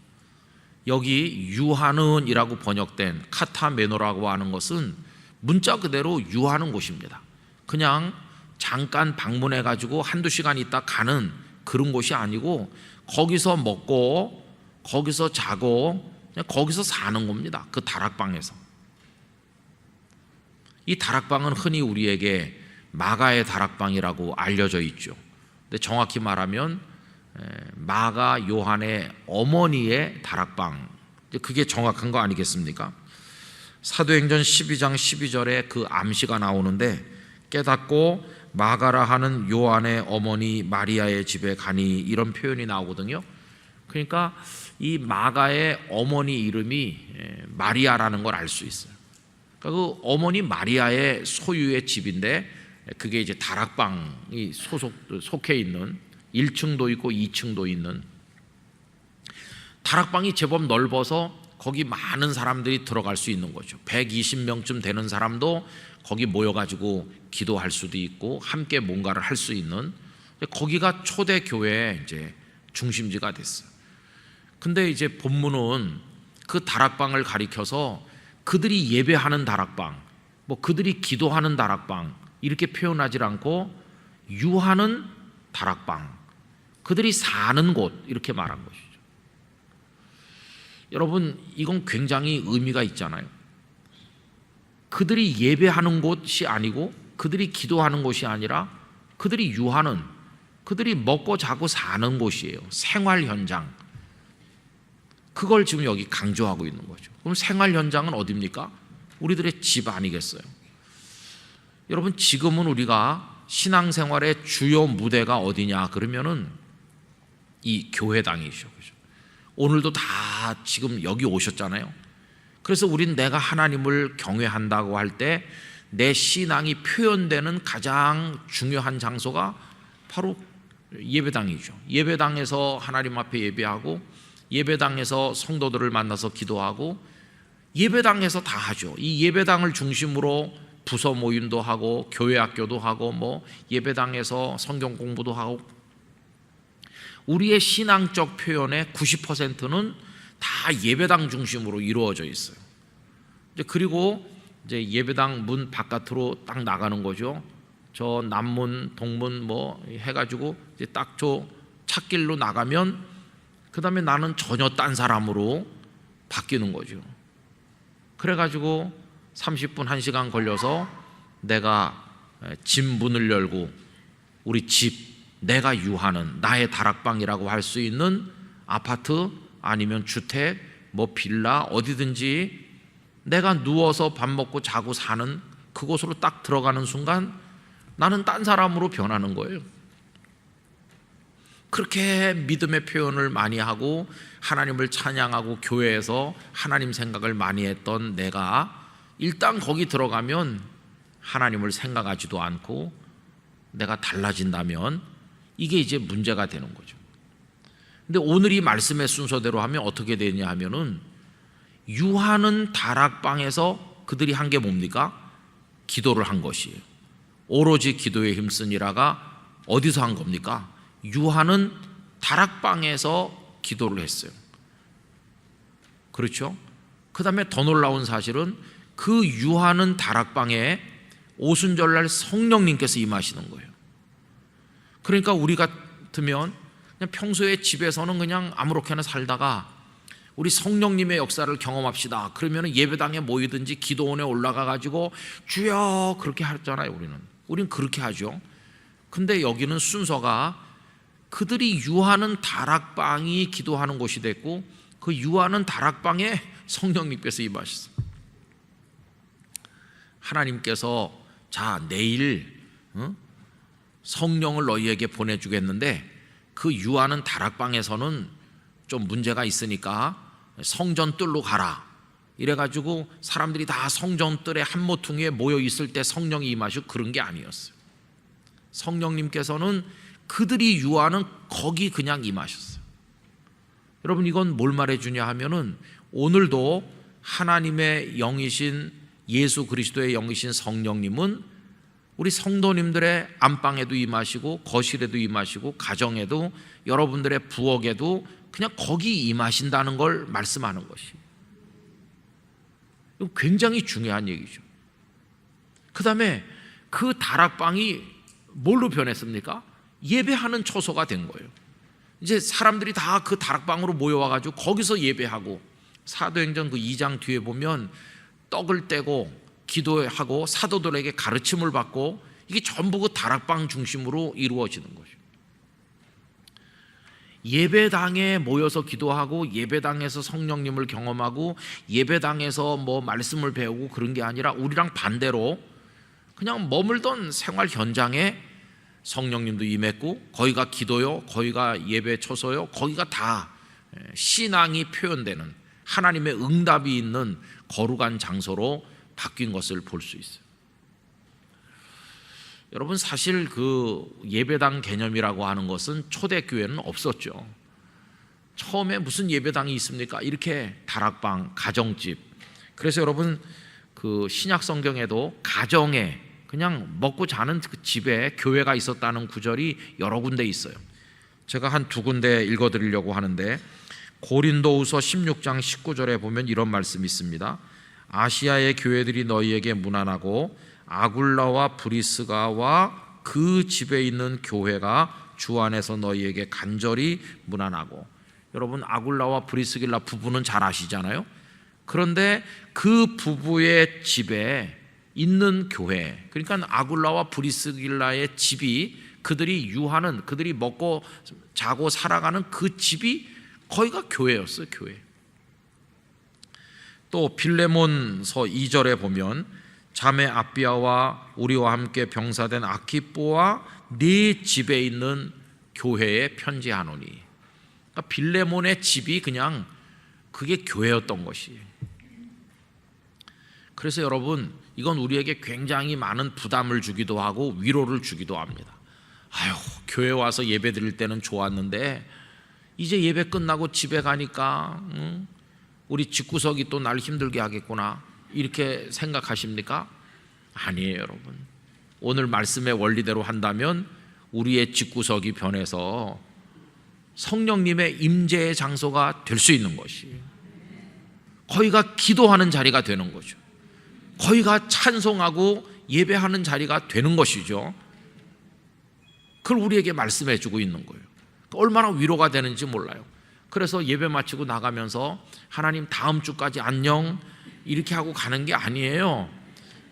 Speaker 1: 여기 유하는이라고 번역된 카타메노라고 하는 것은 문자 그대로 유하는 곳입니다. 그냥 잠깐 방문해 가지고 한두 시간 있다 가는 그런 곳이 아니고 거기서 먹고 거기서 자고 그냥 거기서 사는 겁니다. 그 다락방에서. 이 다락방은 흔히 우리에게 마가의 다락방이라고 알려져 있죠. 근데 정확히 말하면 마가 요한의 어머니의 다락방, 그게 정확한 거 아니겠습니까? 사도행전 12장 12절에 그 암시가 나오는데, 깨닫고 마가라 하는 요한의 어머니 마리아의 집에 가니, 이런 표현이 나오거든요. 그러니까 이 마가의 어머니 이름이 마리아라는 걸 알 수 있어요. 그러니까 그 어머니 마리아의 소유의 집인데, 그게 이제 다락방이 속해 있는, 1층도 있고 2층도 있는 다락방이 제법 넓어서 거기 많은 사람들이 들어갈 수 있는 거죠. 120명쯤 되는 사람도 거기 모여가지고 기도할 수도 있고 함께 뭔가를 할 수 있는, 거기가 초대 교회의 이제 중심지가 됐어요. 근데 이제 본문은 그 다락방을 가리켜서 그들이 예배하는 다락방, 뭐 그들이 기도하는 다락방 이렇게 표현하지 않고 유하는 다락방, 그들이 사는 곳 이렇게 말한 것이죠. 여러분, 이건 굉장히 의미가 있잖아요. 그들이 예배하는 곳이 아니고 그들이 기도하는 곳이 아니라 그들이 유하는, 그들이 먹고 자고 사는 곳이에요. 생활 현장. 그걸 지금 여기 강조하고 있는 거죠. 그럼 생활 현장은 어디입니까? 우리들의 집 아니겠어요? 여러분, 지금은 우리가 신앙생활의 주요 무대가 어디냐 그러면은 이 교회당이죠. 오늘도 다 지금 여기 오셨잖아요. 그래서 우린 내가 하나님을 경외한다고 할 때 내 신앙이 표현되는 가장 중요한 장소가 바로 예배당이죠. 예배당에서 하나님 앞에 예배하고, 예배당에서 성도들을 만나서 기도하고, 예배당에서 다 하죠. 이 예배당을 중심으로 부서 모임도 하고, 교회 학교도 하고, 뭐 예배당에서 성경 공부도 하고, 우리의 신앙적 표현의 90%는 다 예배당 중심으로 이루어져 있어요. 그리고 이제 예배당 문 바깥으로 딱 나가는 거죠. 저 남문, 동문 뭐 해가지고 이제 딱 저 찻길로 나가면 그 다음에 나는 전혀 딴 사람으로 바뀌는 거죠. 그래가지고 30분, 1시간 걸려서 내가 집 문을 열고 우리 집, 내가 유하는 나의 다락방이라고 할 수 있는 아파트 아니면 주택, 뭐 빌라 어디든지 내가 누워서 밥 먹고 자고 사는 그곳으로 딱 들어가는 순간 나는 딴 사람으로 변하는 거예요. 그렇게 믿음의 표현을 많이 하고 하나님을 찬양하고 교회에서 하나님 생각을 많이 했던 내가 일단 거기 들어가면 하나님을 생각하지도 않고 내가 달라진다면 이게 이제 문제가 되는 거죠. 근데 오늘 이 말씀의 순서대로 하면 어떻게 되냐 하면은 유하는 다락방에서 그들이 한 게 뭡니까? 기도를 한 것이에요. 오로지 기도에 힘쓰니라가 어디서 한 겁니까? 유하는 다락방에서 기도를 했어요. 그렇죠? 그 다음에 더 놀라운 사실은 그 유하는 다락방에 오순절날 성령님께서 임하시는 거예요. 그러니까 우리 같으면 그냥 평소에 집에서는 그냥 아무렇게나 살다가 우리 성령님의 역사를 경험합시다. 그러면 예배당에 모이든지 기도원에 올라가 가지고 주여 그렇게 하잖아요. 우리는 그렇게 하죠. 근데 여기는 순서가 그들이 유하는 다락방이 기도하는 곳이 됐고 그 유하는 다락방에 성령님께서 임하셨어요. 하나님께서 자 내일 성령을 너희에게 보내주겠는데 그 유하는 다락방에서는 좀 문제가 있으니까 성전 뜰로 가라. 이래가지고 사람들이 다 성전 뜰에 한 모퉁이에 모여 있을 때 성령이 임하시고 그런 게 아니었어요. 성령님께서는 그들이 유하는 거기 그냥 임하셨어요. 여러분 이건 뭘 말해주냐 하면은 오늘도 하나님의 영이신 예수 그리스도의 영이신 성령님은 우리 성도님들의 안방에도 임하시고 거실에도 임하시고 가정에도 여러분들의 부엌에도 그냥 거기 임하신다는 걸 말씀하는 것이 굉장히 중요한 얘기죠. 그 다음에 그 다락방이 뭘로 변했습니까? 예배하는 처소가 된 거예요. 이제 사람들이 다 그 다락방으로 모여와가지고 거기서 예배하고 사도행전 그 2장 뒤에 보면 떡을 떼고 기도하고 사도들에게 가르침을 받고 이게 전부 그 다락방 중심으로 이루어지는 거죠. 예배당에 모여서 기도하고 예배당에서 성령님을 경험하고 예배당에서 뭐 말씀을 배우고 그런 게 아니라 우리랑 반대로 그냥 머물던 생활 현장에 성령님도 임했고 거기가 기도요, 거기가 예배 처소요, 거기가 다 신앙이 표현되는 하나님의 응답이 있는 거룩한 장소로 바뀐 것을 볼 수 있어요. 여러분 사실 그 예배당 개념이라고 하는 것은 초대교회는 없었죠. 처음에 무슨 예배당이 있습니까? 이렇게 다락방, 가정집. 그래서 여러분 그 신약 성경에도 가정에 그냥 먹고 자는 그 집에 교회가 있었다는 구절이 여러 군데 있어요. 제가 한 두 군데 읽어드리려고 하는데 고린도후서 16장 19절에 보면 이런 말씀이 있습니다. 아시아의 교회들이 너희에게 문안하고 아굴라와 브리스가와 그 집에 있는 교회가 주 안에서 너희에게 간절히 문안하고. 여러분 아굴라와 브리스길라 부부는 잘 아시잖아요. 그런데 그 부부의 집에 있는 교회, 그러니까 아굴라와 브리스길라의 집이 그들이 유하는, 그들이 먹고 자고 살아가는 그 집이 거기가 교회였어요. 교회. 또 빌레몬서 2절에 보면 자매 아비아와 우리와 함께 병사된 아키뽀와 네 집에 있는 교회에 편지하노니. 그러니까 빌레몬의 집이 그냥 그게 교회였던 것이에요. 그래서 여러분 이건 우리에게 굉장히 많은 부담을 주기도 하고 위로를 주기도 합니다. 아유, 교회 와서 예배 드릴 때는 좋았는데 이제 예배 끝나고 집에 가니까 우리 집구석이 또 날 힘들게 하겠구나, 이렇게 생각하십니까? 아니에요, 여러분. 오늘 말씀의 원리대로 한다면 우리의 집구석이 변해서 성령님의 임재의 장소가 될 수 있는 것이에요. 거기가 기도하는 자리가 되는 거죠. 거기가 찬송하고 예배하는 자리가 되는 것이죠. 그걸 우리에게 말씀해 주고 있는 거예요. 얼마나 위로가 되는지 몰라요. 그래서 예배 마치고 나가면서 하나님 다음 주까지 안녕 이렇게 하고 가는 게 아니에요.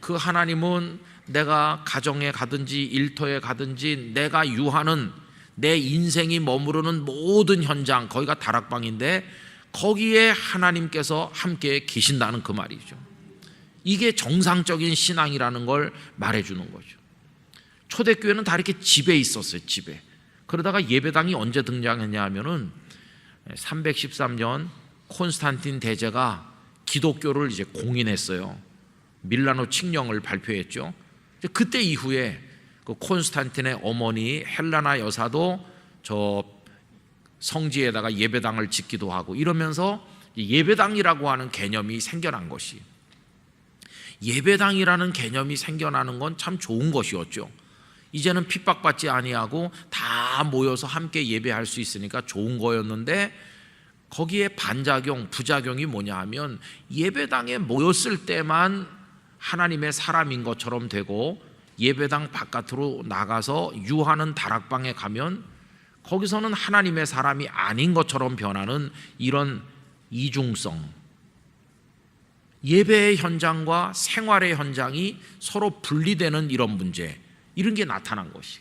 Speaker 1: 그 하나님은 내가 가정에 가든지 일터에 가든지 내가 유하는 내 인생이 머무르는 모든 현장, 거기가 다락방인데 거기에 하나님께서 함께 계신다는 그 말이죠. 이게 정상적인 신앙이라는 걸 말해주는 거죠. 초대교회는 다 이렇게 집에 있었어요. 집에. 그러다가 예배당이 언제 등장했냐 하면은 313년 콘스탄틴 대제가 기독교를 이제 공인했어요. 밀라노 칙령을 발표했죠. 그때 이후에 그 콘스탄틴의 어머니 헬라나 여사도 저 성지에다가 예배당을 짓기도 하고 이러면서 예배당이라고 하는 개념이 생겨난 것이, 예배당이라는 개념이 생겨나는 건 참 좋은 것이었죠. 이제는 핍박받지 아니하고 다 모여서 함께 예배할 수 있으니까 좋은 거였는데, 거기에 반작용, 부작용이 뭐냐 하면 예배당에 모였을 때만 하나님의 사람인 것처럼 되고 예배당 바깥으로 나가서 유하는 다락방에 가면 거기서는 하나님의 사람이 아닌 것처럼 변하는 이런 이중성, 예배의 현장과 생활의 현장이 서로 분리되는 이런 문제, 이런 게 나타난 것이,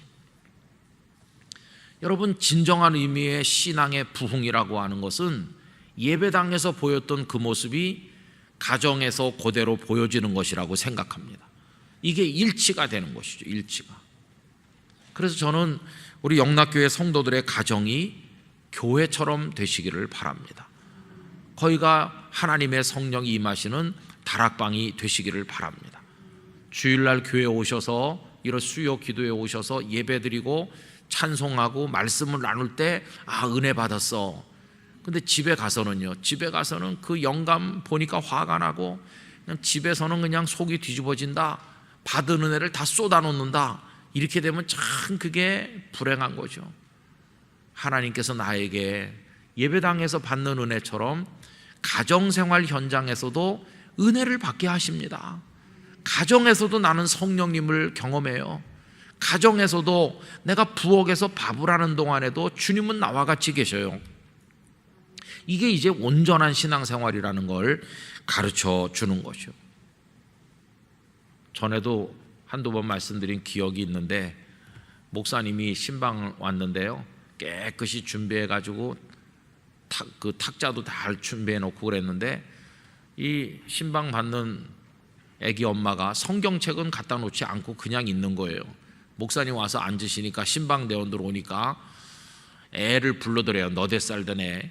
Speaker 1: 여러분, 진정한 의미의 신앙의 부흥이라고 하는 것은 예배당에서 보였던 그 모습이 가정에서 그대로 보여지는 것이라고 생각합니다. 이게 일치가 되는 것이죠. 일치가. 그래서 저는 우리 영락교회 성도들의 가정이 교회처럼 되시기를 바랍니다. 거기가 하나님의 성령이 임하시는 다락방이 되시기를 바랍니다. 주일날 교회에 오셔서 이런 수요 기도에 오셔서 예배드리고 찬송하고 말씀을 나눌 때 은혜 받았어. 근데 집에 가서는요, 집에 가서는 그 영감 보니까 화가 나고 그냥 집에서는 그냥 속이 뒤집어진다, 받은 은혜를 다 쏟아놓는다, 이렇게 되면 참 그게 불행한 거죠. 하나님께서 나에게 예배당에서 받는 은혜처럼 가정생활 현장에서도 은혜를 받게 하십니다. 가정에서도 나는 성령님을 경험해요. 가정에서도 내가 부엌에서 밥을 하는 동안에도 주님은 나와 같이 계셔요. 이게 이제 온전한 신앙생활이라는 걸 가르쳐 주는 거죠. 전에도 한두 번 말씀드린 기억이 있는데, 목사님이 신방 왔는데요, 깨끗이 준비해가지고 그 탁자도 다 준비해 놓고 그랬는데, 이 신방 받는 애기 엄마가 성경책은 갖다 놓지 않고 그냥 있는 거예요. 목사님 와서 앉으시니까 신방 대원들 오니까 애를 불러들여요. 너댓 살던 애.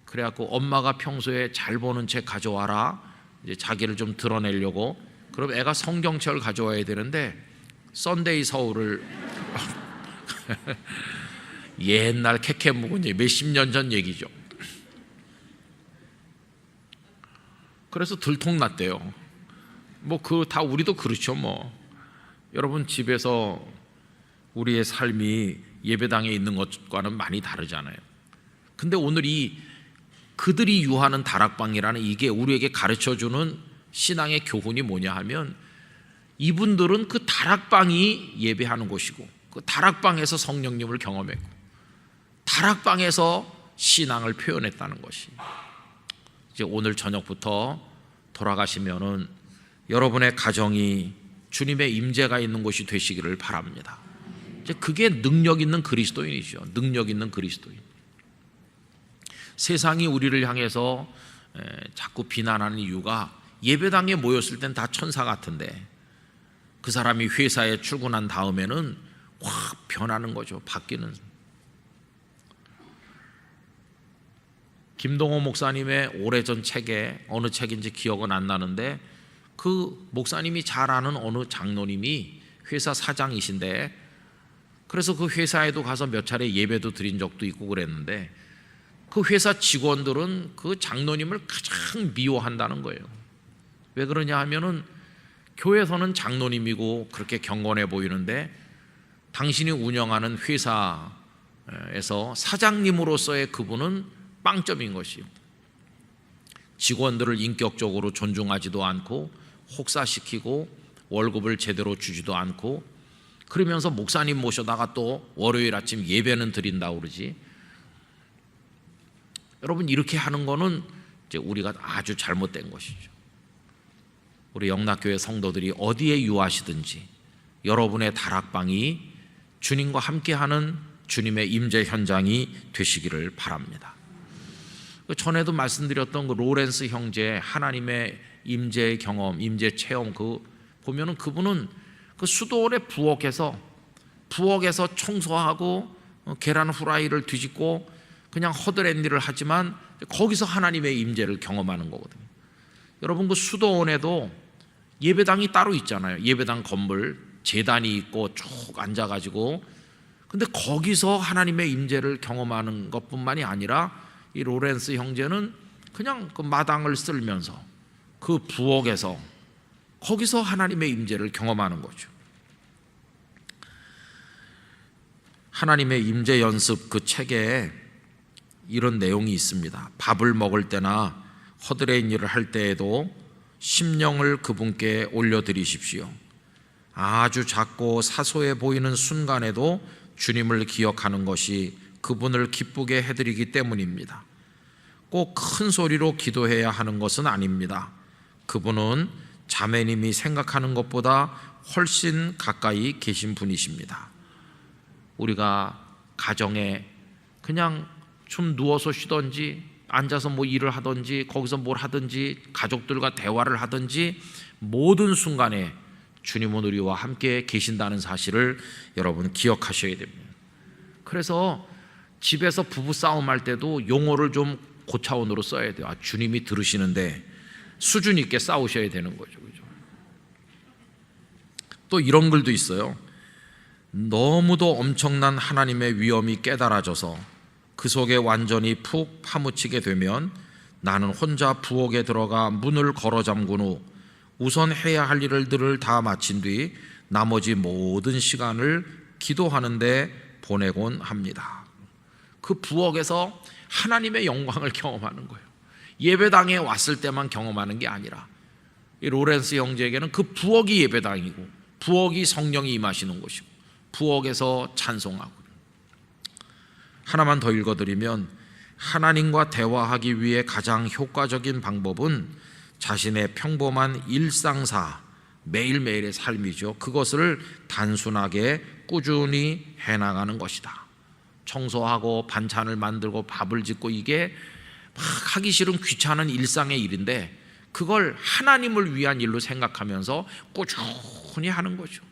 Speaker 1: 그래갖고 엄마가 평소에 잘 보는 책 가져와라, 이제 자기를 좀 드러내려고. 그럼 애가 성경책을 가져와야 되는데 썬데이 서울을 옛날 캐캐 묵은 지 몇십 년 전 얘기죠. 그래서 들통났대요. 뭐 그 다 우리도 그렇죠. 뭐 여러분, 집에서 우리의 삶이 예배당에 있는 것과는 많이 다르잖아요. 근데 오늘 이 그들이 유하는 다락방이라는 이게 우리에게 가르쳐주는 신앙의 교훈이 뭐냐 하면, 이분들은 그 다락방이 예배하는 곳이고 그 다락방에서 성령님을 경험했고 다락방에서 신앙을 표현했다는 것이, 이제 오늘 저녁부터 돌아가시면은 여러분의 가정이 주님의 임재가 있는 곳이 되시기를 바랍니다. 이제 그게 능력 있는 그리스도인이죠. 능력 있는 그리스도인. 세상이 우리를 향해서 자꾸 비난하는 이유가, 예배당에 모였을 땐 다 천사 같은데 그 사람이 회사에 출근한 다음에는 확 변하는 거죠. 바뀌는. 김동호 목사님의 오래전 책에, 어느 책인지 기억은 안 나는데, 그 목사님이 잘 아는 어느 장로님이 회사 사장이신데 그래서 그 회사에도 가서 몇 차례 예배도 드린 적도 있고 그랬는데 그 회사 직원들은 그 장로님을 가장 미워한다는 거예요. 왜 그러냐 하면은 교회에서는 장로님이고 그렇게 경건해 보이는데 당신이 운영하는 회사에서 사장님으로서의 그분은 빵점인 것이요. 직원들을 인격적으로 존중하지도 않고 혹사시키고 월급을 제대로 주지도 않고 그러면서 목사님 모셔다가 또 월요일 아침 예배는 드린다고 그러지. 여러분, 이렇게 하는 거는 이제 우리가 아주 잘못된 것이죠. 우리 영락교회 성도들이 어디에 유하시든지 여러분의 다락방이 주님과 함께하는 주님의 임재 현장이 되시기를 바랍니다. 전에도 말씀드렸던 그 로렌스 형제 하나님의 임재 경험, 임재 체험, 그 보면은 그분은 그 수도원의 부엌에서 청소하고 계란 후라이를 뒤집고 그냥 허드렛 일을 하지만 거기서 하나님의 임재를 경험하는 거거든요. 여러분, 그 수도원에도 예배당이 따로 있잖아요. 예배당 건물 제단이 있고 쭉 앉아가지고, 근데 거기서 하나님의 임재를 경험하는 것뿐만이 아니라 이 로렌스 형제는 그냥 그 마당을 쓸면서 그 부엌에서 거기서 하나님의 임재를 경험하는 거죠. 하나님의 임재 연습 그 책에 이런 내용이 있습니다. 밥을 먹을 때나 허드렛 일을 할 때에도 심령을 그분께 올려드리십시오. 아주 작고 사소해 보이는 순간에도 주님을 기억하는 것이 그분을 기쁘게 해드리기 때문입니다. 꼭 큰 소리로 기도해야 하는 것은 아닙니다. 그분은 자매님이 생각하는 것보다 훨씬 가까이 계신 분이십니다. 우리가 가정에 그냥 좀 누워서 쉬던지 앉아서 뭐 일을 하든지 거기서 뭘 하든지 가족들과 대화를 하든지 모든 순간에 주님은 우리와 함께 계신다는 사실을 여러분 기억하셔야 됩니다. 그래서 집에서 부부싸움 할 때도 용어를 좀 고차원으로 써야 돼요. 주님이 들으시는데 수준 있게 싸우셔야 되는 거죠. 그죠? 또 이런 글도 있어요. 너무도 엄청난 하나님의 위엄이 깨달아져서 그 속에 완전히 푹 파묻히게 되면 나는 혼자 부엌에 들어가 문을 걸어 잠근 후 우선 해야 할 일들을 다 마친 뒤 나머지 모든 시간을 기도하는 데 보내곤 합니다. 그 부엌에서 하나님의 영광을 경험하는 거예요. 예배당에 왔을 때만 경험하는 게 아니라 이 로렌스 형제에게는 그 부엌이 예배당이고 부엌이 성령이 임하시는 곳이고 부엌에서 찬송하고. 하나만 더 읽어드리면 하나님과 대화하기 위해 가장 효과적인 방법은 자신의 평범한 일상사 매일매일의 삶이죠. 그것을 단순하게 꾸준히 해나가는 것이다. 청소하고 반찬을 만들고 밥을 짓고 이게 막 하기 싫은 귀찮은 일상의 일인데 그걸 하나님을 위한 일로 생각하면서 꾸준히 하는 거죠.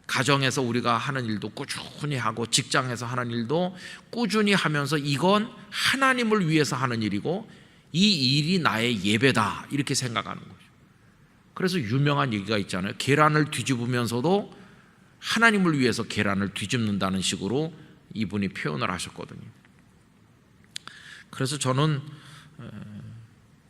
Speaker 1: 가정에서 우리가 하는 일도 꾸준히 하고 직장에서 하는 일도 꾸준히 하면서 이건 하나님을 위해서 하는 일이고 이 일이 나의 예배다 이렇게 생각하는 거죠. 그래서 유명한 얘기가 있잖아요. 계란을 뒤집으면서도 하나님을 위해서 계란을 뒤집는다는 식으로 이분이 표현을 하셨거든요. 그래서 저는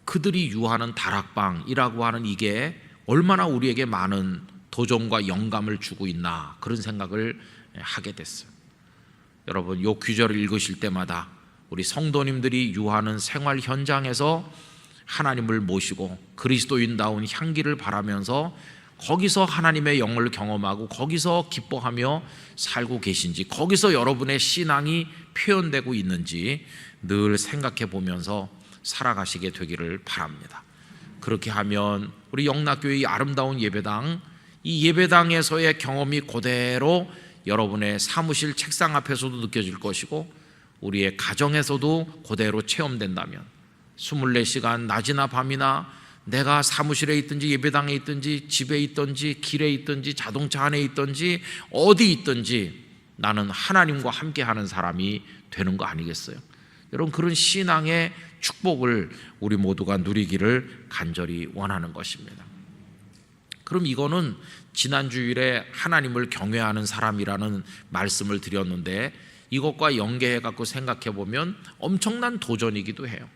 Speaker 1: 그들이 유하는 다락방이라고 하는 이게 얼마나 우리에게 많은 도전과 영감을 주고 있나 그런 생각을 하게 됐어요. 여러분, 이 귀절을 읽으실 때마다 우리 성도님들이 유하는 생활 현장에서 하나님을 모시고 그리스도인다운 향기를 바라면서 거기서 하나님의 영을 경험하고 거기서 기뻐하며 살고 계신지, 거기서 여러분의 신앙이 표현되고 있는지 늘 생각해 보면서 살아가시게 되기를 바랍니다. 그렇게 하면 우리 영락교회의 아름다운 예배당, 이 예배당에서의 경험이 그대로 여러분의 사무실 책상 앞에서도 느껴질 것이고 우리의 가정에서도 그대로 체험된다면 24시간 낮이나 밤이나 내가 사무실에 있든지 예배당에 있든지 집에 있든지 길에 있든지 자동차 안에 있든지 어디 있든지 나는 하나님과 함께하는 사람이 되는 거 아니겠어요? 여러분, 그런 신앙의 축복을 우리 모두가 누리기를 간절히 원하는 것입니다. 그럼 이거는 지난 주일에 하나님을 경외하는 사람이라는 말씀을 드렸는데 이것과 연계해 갖고 생각해 보면 엄청난 도전이기도 해요.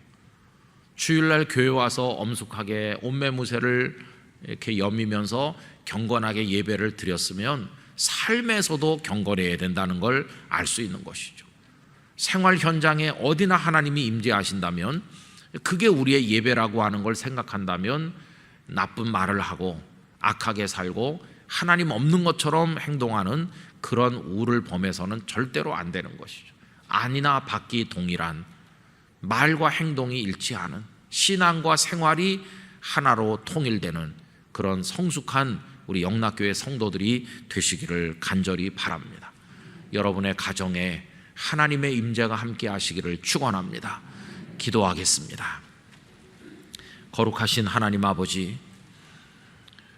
Speaker 1: 주일날 교회 와서 엄숙하게 옷매무새를 이렇게 여미면서 경건하게 예배를 드렸으면 삶에서도 경건해야 된다는 걸 알 수 있는 것이죠. 생활 현장에 어디나 하나님이 임재하신다면, 그게 우리의 예배라고 하는 걸 생각한다면 나쁜 말을 하고 악하게 살고 하나님 없는 것처럼 행동하는 그런 우를 범해서는 절대로 안 되는 것이죠. 아니나 밖이 동일한, 말과 행동이 일치하는, 신앙과 생활이 하나로 통일되는 그런 성숙한 우리 영락교회 성도들이 되시기를 간절히 바랍니다. 여러분의 가정에 하나님의 임재가 함께 하시기를 축원합니다. 기도하겠습니다. 거룩하신 하나님 아버지,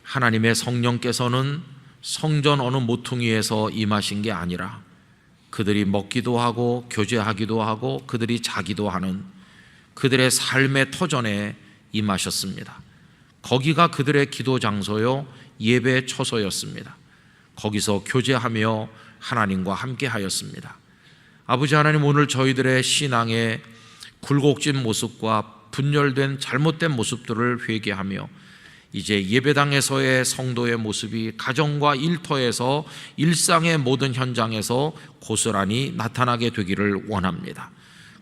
Speaker 1: 하나님의 성령께서는 성전 어느 모퉁이에서 임하신 게 아니라 그들이 먹기도 하고 교제하기도 하고 그들이 자기도 하는 그들의 삶의 터전에 임하셨습니다. 거기가 그들의 기도 장소요, 예배 처소였습니다. 거기서 교제하며 하나님과 함께 하였습니다. 아버지 하나님, 오늘 저희들의 신앙의 굴곡진 모습과 분열된 잘못된 모습들을 회개하며 이제 예배당에서의 성도의 모습이 가정과 일터에서 일상의 모든 현장에서 고스란히 나타나게 되기를 원합니다.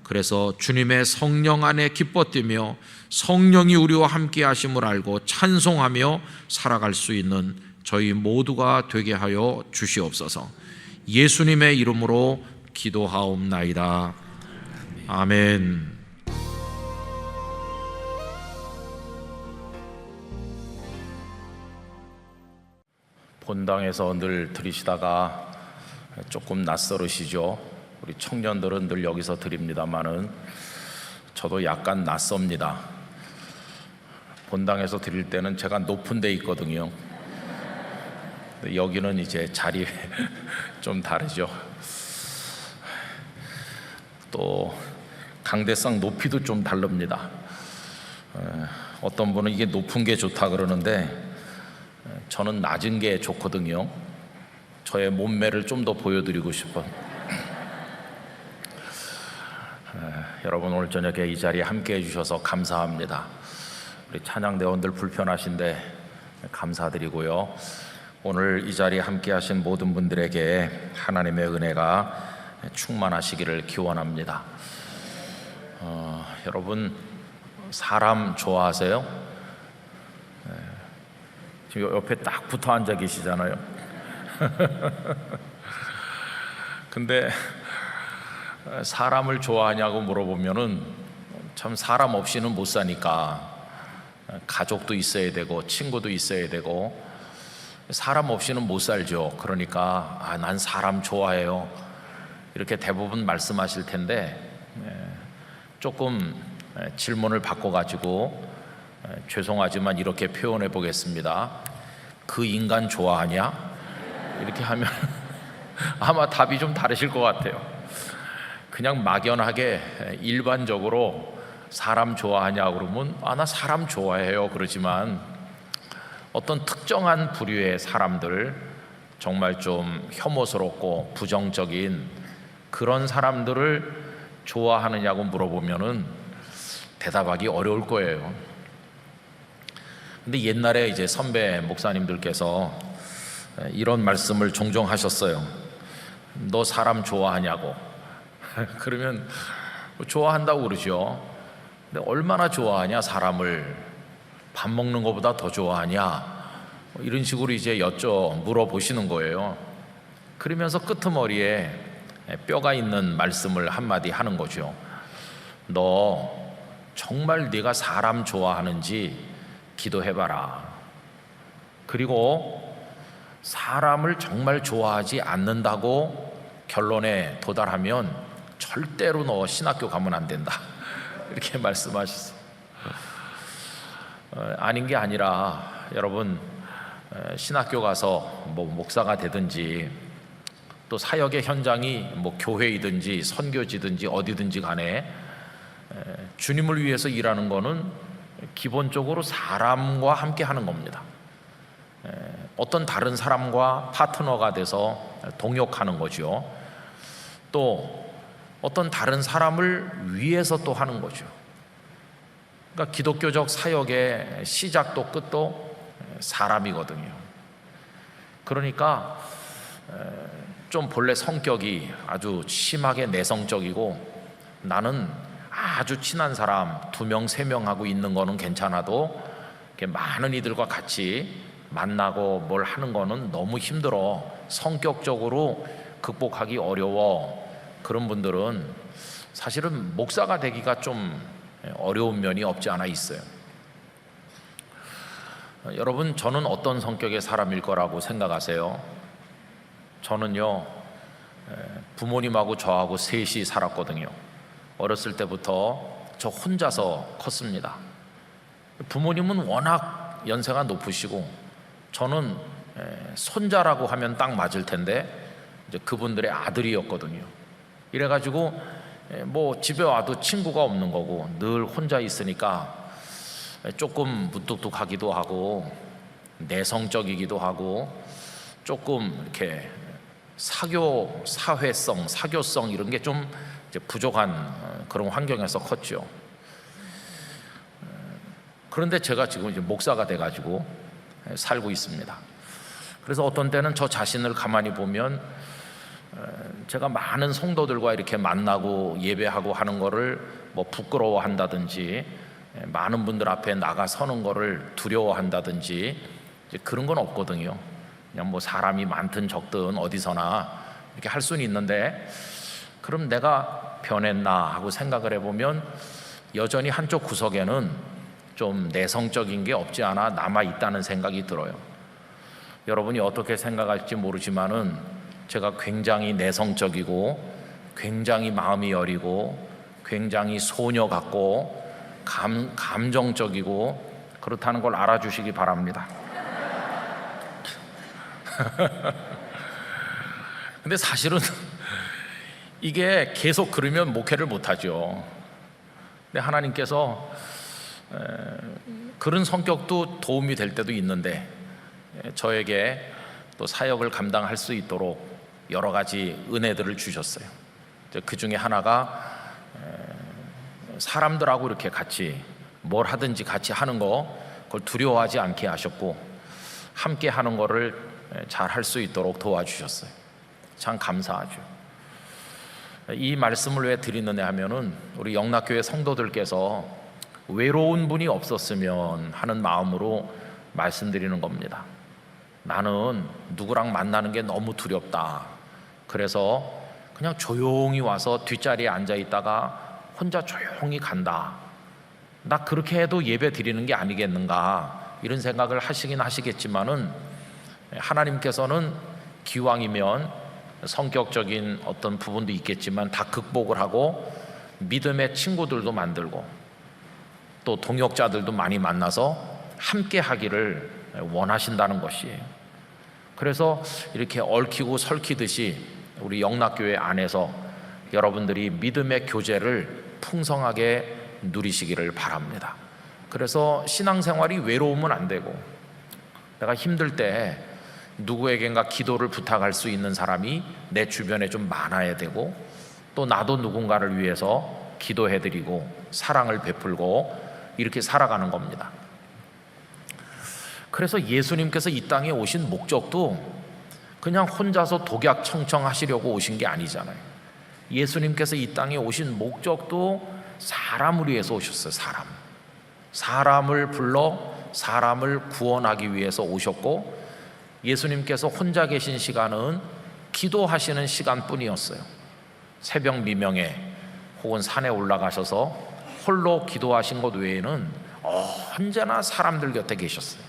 Speaker 1: 그래서 주님의 성령 안에 기뻐 뛰며 성령이 우리와 함께 하심을 알고 찬송하며 살아갈 수 있는 저희 모두가 되게 하여 주시옵소서. 예수님의 이름으로 기도하옵나이다. 아멘. 본당에서 늘 드리시다가 조금 낯설으시죠? 우리 청년들은 늘 여기서 드립니다마는 저도 약간 낯섭니다. 본당에서 드릴 때는 제가 높은 데 있거든요. 여기는 이제 자리 좀 다르죠. 또 강대상 높이도 좀 다릅니다. 어떤 분은 이게 높은 게 좋다 그러는데 저는 낮은 게 좋거든요. 저의 몸매를 좀 더 보여드리고 싶어요. 여러분, 오늘 저녁에 이 자리에 함께 해주셔서 감사합니다. 우리 찬양대원들 불편하신데 감사드리고요. 오늘 이 자리에 함께 하신 모든 분들에게 하나님의 은혜가 충만하시기를 기원합니다. 여러분, 사람 좋아하세요? 지금 옆에 딱 붙어 앉아 계시잖아요. 근데 사람을 좋아하냐고 물어보면은 참 사람 없이는 못 사니까 가족도 있어야 되고 친구도 있어야 되고 사람 없이는 못 살죠. 그러니까 난 사람 좋아해요, 이렇게 대부분 말씀하실 텐데 조금 질문을 바꿔가지고 죄송하지만 이렇게 표현해 보겠습니다. 그 인간 좋아하냐? 이렇게 하면 아마 답이 좀 다르실 것 같아요. 그냥 막연하게 일반적으로 사람 좋아하냐 그러면 나 사람 좋아해요 그러지만 어떤 특정한 부류의 사람들, 정말 좀 혐오스럽고 부정적인 그런 사람들을 좋아하느냐고 물어보면은 대답하기 어려울 거예요. 근데 옛날에 이제 선배 목사님들께서 이런 말씀을 종종 하셨어요. 너 사람 좋아하냐고. 그러면 좋아한다고 그러죠. 근데 얼마나 좋아하냐, 사람을. 밥 먹는 것보다 더 좋아하냐, 이런 식으로 이제 물어보시는 거예요. 그러면서 끄트머리에 뼈가 있는 말씀을 한마디 하는 거죠. 너 정말 네가 사람 좋아하는지 기도해봐라. 그리고 사람을 정말 좋아하지 않는다고 결론에 도달하면 절대로 너 신학교 가면 안 된다, 이렇게 말씀하셨어요. 아닌 게 아니라 여러분, 신학교 가서 뭐 목사가 되든지 또 사역의 현장이 뭐 교회이든지 선교지든지 어디든지 간에 주님을 위해서 일하는 거는 기본적으로 사람과 함께 하는 겁니다. 어떤 다른 사람과 파트너가 돼서 동역하는 거죠. 또 어떤 다른 사람을 위해서 또 하는 거죠. 그러니까 기독교적 사역의 시작도 끝도 사람이거든요. 그러니까 좀 본래 성격이 아주 심하게 내성적이고, 나는 아주 친한 사람 2명, 3명하고 있는 거는 괜찮아도 이렇게 많은 이들과 같이 만나고 뭘 하는 거는 너무 힘들어, 성격적으로 극복하기 어려워, 그런 분들은 사실은 목사가 되기가 좀 어려운 면이 없지 않아 있어요. 여러분, 저는 어떤 성격의 사람일 거라고 생각하세요? 저는요, 부모님하고 저하고 셋이 살았거든요. 어렸을 때부터 저 혼자서 컸습니다. 부모님은 워낙 연세가 높으시고, 저는 손자라고 하면 딱 맞을 텐데 이제 그분들의 아들이었거든요. 이래가지고 뭐 집에 와도 친구가 없는 거고 늘 혼자 있으니까 조금 무뚝뚝하기도 하고 내성적이기도 하고 조금 이렇게 사교성 이런 게 좀 부족한 그런 환경에서 컸죠. 그런데 제가 지금 이제 목사가 돼가지고 살고 있습니다. 그래서 어떤 때는 저 자신을 가만히 보면 제가 많은 성도들과 이렇게 만나고 예배하고 하는 거를 뭐 부끄러워한다든지, 많은 분들 앞에 나가 서는 거를 두려워한다든지 이제 그런 건 없거든요. 그냥 뭐 사람이 많든 적든 어디서나 이렇게 할 수는 있는데, 그럼 내가 변했나 하고 생각을 해보면 여전히 한쪽 구석에는 좀 내성적인 게 없지 않아 남아 있다는 생각이 들어요. 여러분이 어떻게 생각할지 모르지만은 제가 굉장히 내성적이고 굉장히 마음이 여리고 굉장히 소녀 같고 감정적이고 그렇다는 걸 알아주시기 바랍니다. 근데 사실은 이게 계속 그러면 목회를 못하죠. 근데 하나님께서 그런 성격도 도움이 될 때도 있는데 저에게 또 사역을 감당할 수 있도록 여러 가지 은혜들을 주셨어요. 그 중에 하나가 사람들하고 이렇게 같이 뭘 하든지 같이 하는 거, 그걸 두려워하지 않게 하셨고 함께 하는 거를 잘 할 수 있도록 도와주셨어요. 참 감사하죠. 이 말씀을 왜 드리느냐 하면은 우리 영락교회 성도들께서 외로운 분이 없었으면 하는 마음으로 말씀드리는 겁니다. 나는 누구랑 만나는 게 너무 두렵다. 그래서 그냥 조용히 와서 뒷자리에 앉아 있다가 혼자 조용히 간다. 나 그렇게 해도 예배 드리는 게 아니겠는가, 이런 생각을 하시긴 하시겠지만은 하나님께서는 기왕이면 성격적인 어떤 부분도 있겠지만 다 극복을 하고 믿음의 친구들도 만들고 또 동역자들도 많이 만나서 함께 하기를 원하신다는 것이에요. 그래서 이렇게 얽히고 설키듯이 우리 영락교회 안에서 여러분들이 믿음의 교제를 풍성하게 누리시기를 바랍니다. 그래서 신앙생활이 외로우면 안 되고, 내가 힘들 때 누구에겐가 기도를 부탁할 수 있는 사람이 내 주변에 좀 많아야 되고, 또 나도 누군가를 위해서 기도해드리고 사랑을 베풀고 이렇게 살아가는 겁니다. 그래서 예수님께서 이 땅에 오신 목적도 그냥 혼자서 독약청청 하시려고 오신 게 아니잖아요. 예수님께서 이 땅에 오신 목적도 사람을 위해서 오셨어요. 사람을 불러 사람을 구원하기 위해서 오셨고, 예수님께서 혼자 계신 시간은 기도하시는 시간뿐이었어요. 새벽 미명에 혹은 산에 올라가셔서 홀로 기도하신 것 외에는 언제나 사람들 곁에 계셨어요.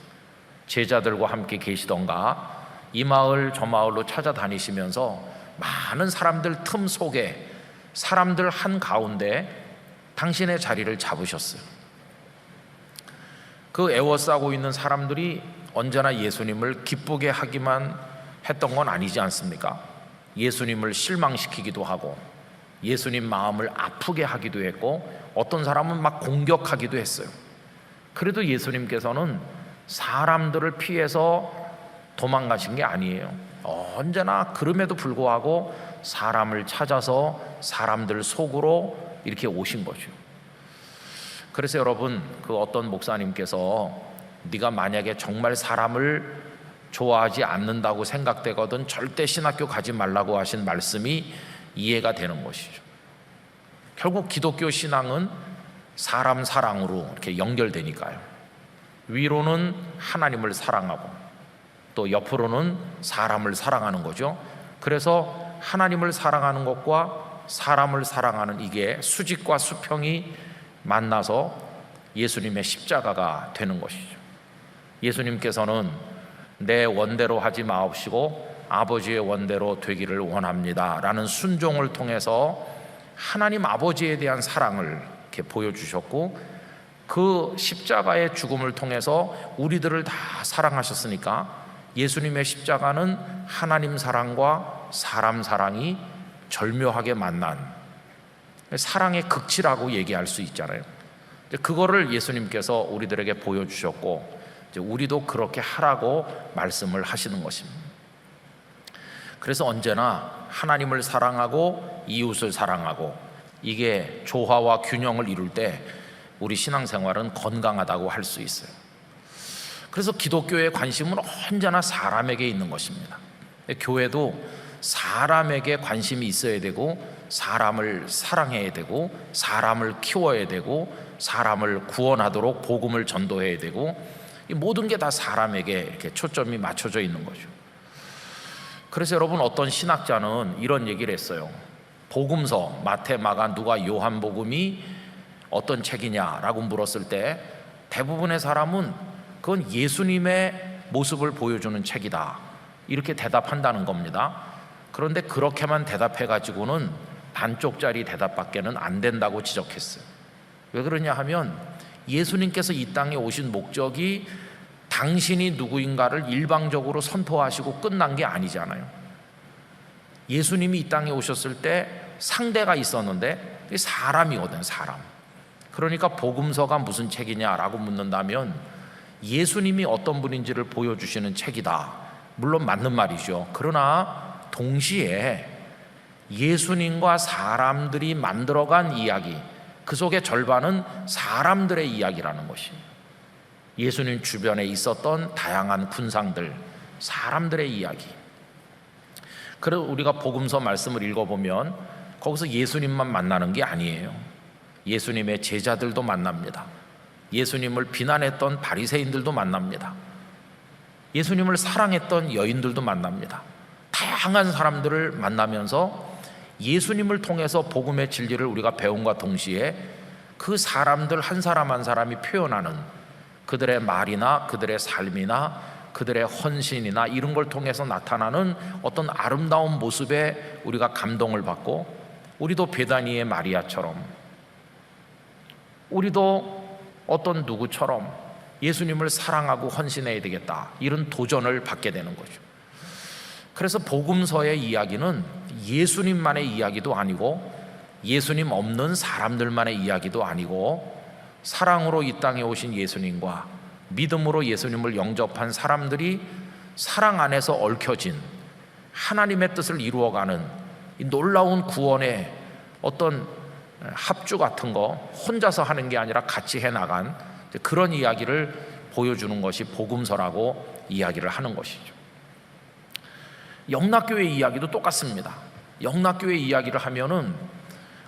Speaker 1: 제자들과 함께 계시던가 이 마을 저 마을로 찾아다니시면서 많은 사람들 틈 속에, 사람들 한가운데 당신의 자리를 잡으셨어요. 그 애워싸고 있는 사람들이 언제나 예수님을 기쁘게 하기만 했던 건 아니지 않습니까? 예수님을 실망시키기도 하고 예수님 마음을 아프게 하기도 했고, 어떤 사람은 막 공격하기도 했어요. 그래도 예수님께서는 사람들을 피해서 도망가신 게 아니에요. 언제나 그럼에도 불구하고 사람을 찾아서 사람들 속으로 이렇게 오신 거죠. 그래서 여러분, 그 어떤 목사님께서 네가 만약에 정말 사람을 좋아하지 않는다고 생각되거든 절대 신학교 가지 말라고 하신 말씀이 이해가 되는 것이죠. 결국 기독교 신앙은 사람 사랑으로 이렇게 연결되니까요. 위로는 하나님을 사랑하고 또 옆으로는 사람을 사랑하는 거죠. 그래서 하나님을 사랑하는 것과 사람을 사랑하는 이게 수직과 수평이 만나서 예수님의 십자가가 되는 것이죠. 예수님께서는 내 원대로 하지 마옵시고 아버지의 원대로 되기를 원합니다 라는 순종을 통해서 하나님 아버지에 대한 사랑을 이렇게 보여주셨고, 그 십자가의 죽음을 통해서 우리들을 다 사랑하셨으니까 예수님의 십자가는 하나님 사랑과 사람 사랑이 절묘하게 만난 사랑의 극치라고 얘기할 수 있잖아요. 그거를 예수님께서 우리들에게 보여주셨고 우리도 그렇게 하라고 말씀을 하시는 것입니다. 그래서 언제나 하나님을 사랑하고 이웃을 사랑하고 이게 조화와 균형을 이룰 때 우리 신앙생활은 건강하다고 할 수 있어요. 그래서 기독교의 관심은 언제나 사람에게 있는 것입니다. 교회도 사람에게 관심이 있어야 되고 사람을 사랑해야 되고 사람을 키워야 되고 사람을 구원하도록 복음을 전도해야 되고, 이 모든 게 다 사람에게 이렇게 초점이 맞춰져 있는 거죠. 그래서 여러분, 어떤 신학자는 이런 얘기를 했어요. 복음서 마태, 마가, 누가, 요한복음이 어떤 책이냐라고 물었을 때 대부분의 사람은 그건 예수님의 모습을 보여주는 책이다 이렇게 대답한다는 겁니다. 그런데 그렇게만 대답해 가지고는 반쪽짜리 대답밖에는 안 된다고 지적했어요. 왜 그러냐 하면 예수님께서 이 땅에 오신 목적이 당신이 누구인가를 일방적으로 선포하시고 끝난 게 아니잖아요. 예수님이 이 땅에 오셨을 때 상대가 있었는데 사람이거든, 사람. 그러니까 복음서가 무슨 책이냐라고 묻는다면 예수님이 어떤 분인지를 보여주시는 책이다. 물론 맞는 말이죠. 그러나 동시에 예수님과 사람들이 만들어간 이야기, 그 속의 절반은 사람들의 이야기라는 것입니다. 예수님 주변에 있었던 다양한 군상들, 사람들의 이야기. 그래서 우리가 복음서 말씀을 읽어보면 거기서 예수님만 만나는 게 아니에요. 예수님의 제자들도 만납니다. 예수님을 비난했던 바리새인들도 만납니다. 예수님을 사랑했던 여인들도 만납니다. 다양한 사람들을 만나면서 예수님을 통해서 복음의 진리를 우리가 배움과 동시에 그 사람들 한 사람 한 사람이 표현하는 그들의 말이나 그들의 삶이나 그들의 헌신이나 이런 걸 통해서 나타나는 어떤 아름다운 모습에 우리가 감동을 받고, 우리도 베다니의 마리아처럼, 우리도 어떤 누구처럼 예수님을 사랑하고 헌신해야 되겠다, 이런 도전을 받게 되는 거죠. 그래서 복음서의 이야기는 예수님만의 이야기도 아니고 예수님 없는 사람들만의 이야기도 아니고 사랑으로 이 땅에 오신 예수님과 믿음으로 예수님을 영접한 사람들이 사랑 안에서 얽혀진 하나님의 뜻을 이루어가는 이 놀라운 구원의 어떤 합주 같은 거 혼자서 하는 게 아니라 같이 해나간 그런 이야기를 보여주는 것이 복음서라고 이야기를 하는 것이죠. 영락교회 이야기도 똑같습니다. 영락교회 이야기를 하면은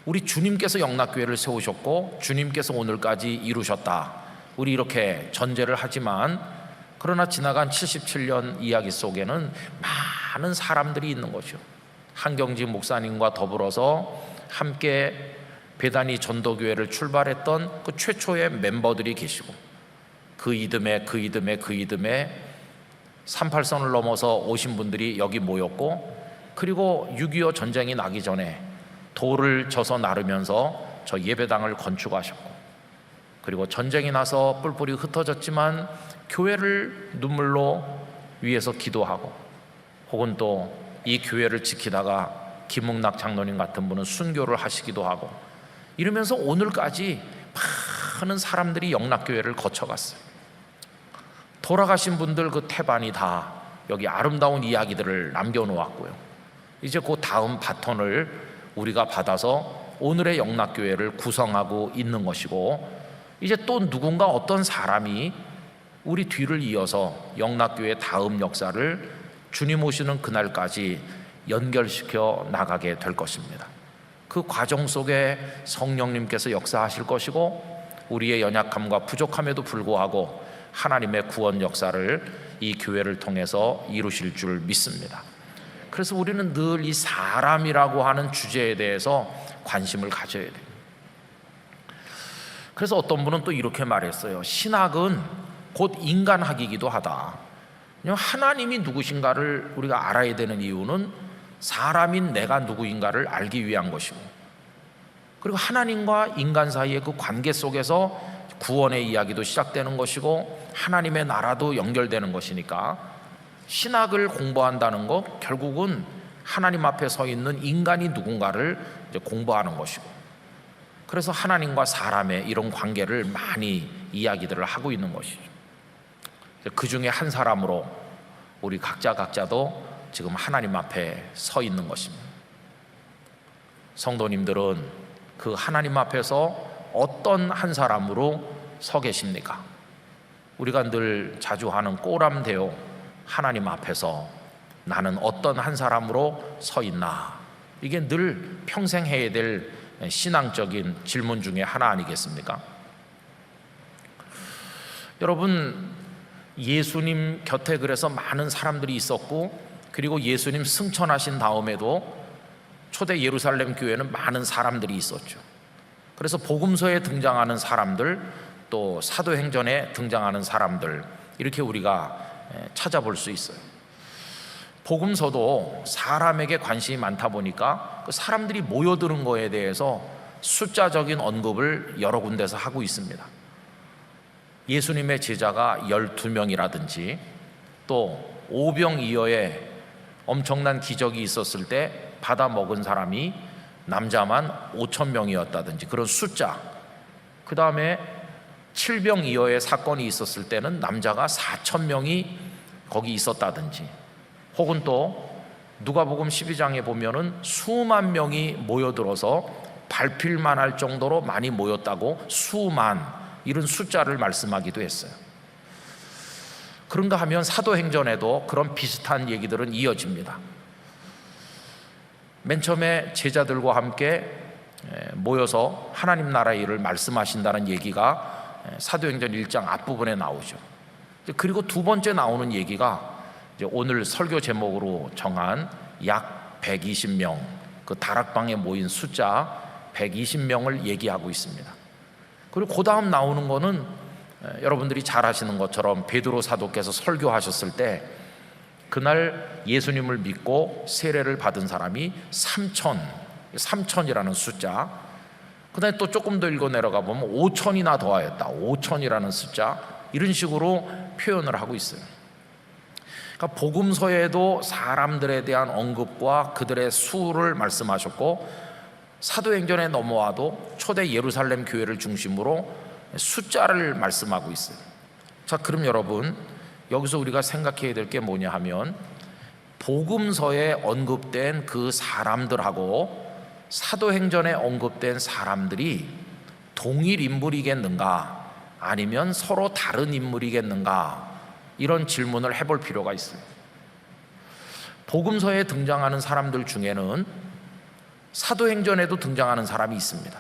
Speaker 1: 우리 주님께서 영락교회를 세우셨고 주님께서 오늘까지 이루셨다, 우리 이렇게 전제를 하지만, 그러나 지나간 77년 이야기 속에는 많은 사람들이 있는 거죠. 한경직 목사님과 더불어서 함께 베다니 전도교회를 출발했던 그 최초의 멤버들이 계시고, 그 이듬해 38선을 넘어서 오신 분들이 여기 모였고, 그리고 6.25 전쟁이 나기 전에 돌을 져서 나르면서 저 예배당을 건축하셨고, 그리고 전쟁이 나서 뿔뿔이 흩어졌지만 교회를 눈물로 위에서 기도하고, 혹은 또 이 교회를 지키다가 김묵락 장로님 같은 분은 순교를 하시기도 하고, 이러면서 오늘까지 많은 사람들이 영락교회를 거쳐갔어요. 돌아가신 분들 그 태반이 다 여기 아름다운 이야기들을 남겨놓았고요. 이제 그 다음 바톤을 우리가 받아서 오늘의 영락교회를 구성하고 있는 것이고, 이제 또 누군가 어떤 사람이 우리 뒤를 이어서 영락교회의 다음 역사를 주님 오시는 그날까지 연결시켜 나가게 될 것입니다. 그 과정 속에 성령님께서 역사하실 것이고, 우리의 연약함과 부족함에도 불구하고 하나님의 구원 역사를 이 교회를 통해서 이루실 줄 믿습니다. 그래서 우리는 늘 이 사람이라고 하는 주제에 대해서 관심을 가져야 돼요. 그래서 어떤 분은 또 이렇게 말했어요. 신학은 곧 인간학이기도 하다. 하나님이 누구신가를 우리가 알아야 되는 이유는 사람인 내가 누구인가를 알기 위한 것이고, 그리고 하나님과 인간 사이의 그 관계 속에서 구원의 이야기도 시작되는 것이고 하나님의 나라도 연결되는 것이니까, 신학을 공부한다는 것 결국은 하나님 앞에 서 있는 인간이 누군가를 이제 공부하는 것이고, 그래서 하나님과 사람의 이런 관계를 많이 이야기들을 하고 있는 것이죠. 그 중에 한 사람으로 우리 각자도 지금 하나님 앞에 서 있는 것입니다. 성도님들은 그 하나님 앞에서 어떤 한 사람으로 서 계십니까? 우리가 늘 자주 하는 꼬람대요. 하나님 앞에서 나는 어떤 한 사람으로 서 있나? 이게 늘 평생 해야 될 신앙적인 질문 중에 하나 아니겠습니까? 여러분, 예수님 곁에 그래서 많은 사람들이 있었고, 그리고 예수님 승천하신 다음에도 초대 예루살렘 교회는 많은 사람들이 있었죠. 그래서 복음서에 등장하는 사람들, 또 사도행전에 등장하는 사람들, 이렇게 우리가 찾아볼 수 있어요. 복음서도 사람에게 관심이 많다 보니까 그 사람들이 모여드는 거에 대해서 숫자적인 언급을 여러 군데서 하고 있습니다. 예수님의 제자가 12명이라든지, 또 오병이어에 엄청난 기적이 있었을 때 받아 먹은 사람이 남자만 5,000명이었다든지 그런 숫자, 그 다음에 칠병이어의 사건이 있었을 때는 남자가 4,000명이 거기 있었다든지, 혹은 또 누가복음 12장에 보면은 수만 명이 모여들어서 밟힐만 할 정도로 많이 모였다고 수만, 이런 숫자를 말씀하기도 했어요. 그런가 하면 사도행전에도 그런 비슷한 얘기들은 이어집니다. 맨 처음에 제자들과 함께 모여서 하나님 나라의 일을 말씀하신다는 얘기가 사도행전 1장 앞부분에 나오죠. 그리고 두 번째 나오는 얘기가 이제 오늘 설교 제목으로 정한 약 120명, 그 다락방에 모인 숫자 120명을 얘기하고 있습니다. 그리고 그 다음 나오는 거는 여러분들이 잘 아시는 것처럼 베드로 사도께서 설교하셨을 때 그날 예수님을 믿고 세례를 받은 사람이 3,000이라는 숫자, 그 다음에 또 조금 더 읽어 내려가 보면 5,000이나 더하였다, 5,000이라는 숫자, 이런 식으로 표현을 하고 있어요. 그러니까 복음서에도 사람들에 대한 언급과 그들의 수를 말씀하셨고, 사도행전에 넘어와도 초대 예루살렘 교회를 중심으로 숫자를 말씀하고 있어요. 자, 그럼 여러분, 여기서 우리가 생각해야 될 게 뭐냐 하면, 복음서에 언급된 그 사람들하고 사도행전에 언급된 사람들이 동일 인물이겠는가, 아니면 서로 다른 인물이겠는가, 이런 질문을 해볼 필요가 있어요. 복음서에 등장하는 사람들 중에는 사도행전에도 등장하는 사람이 있습니다.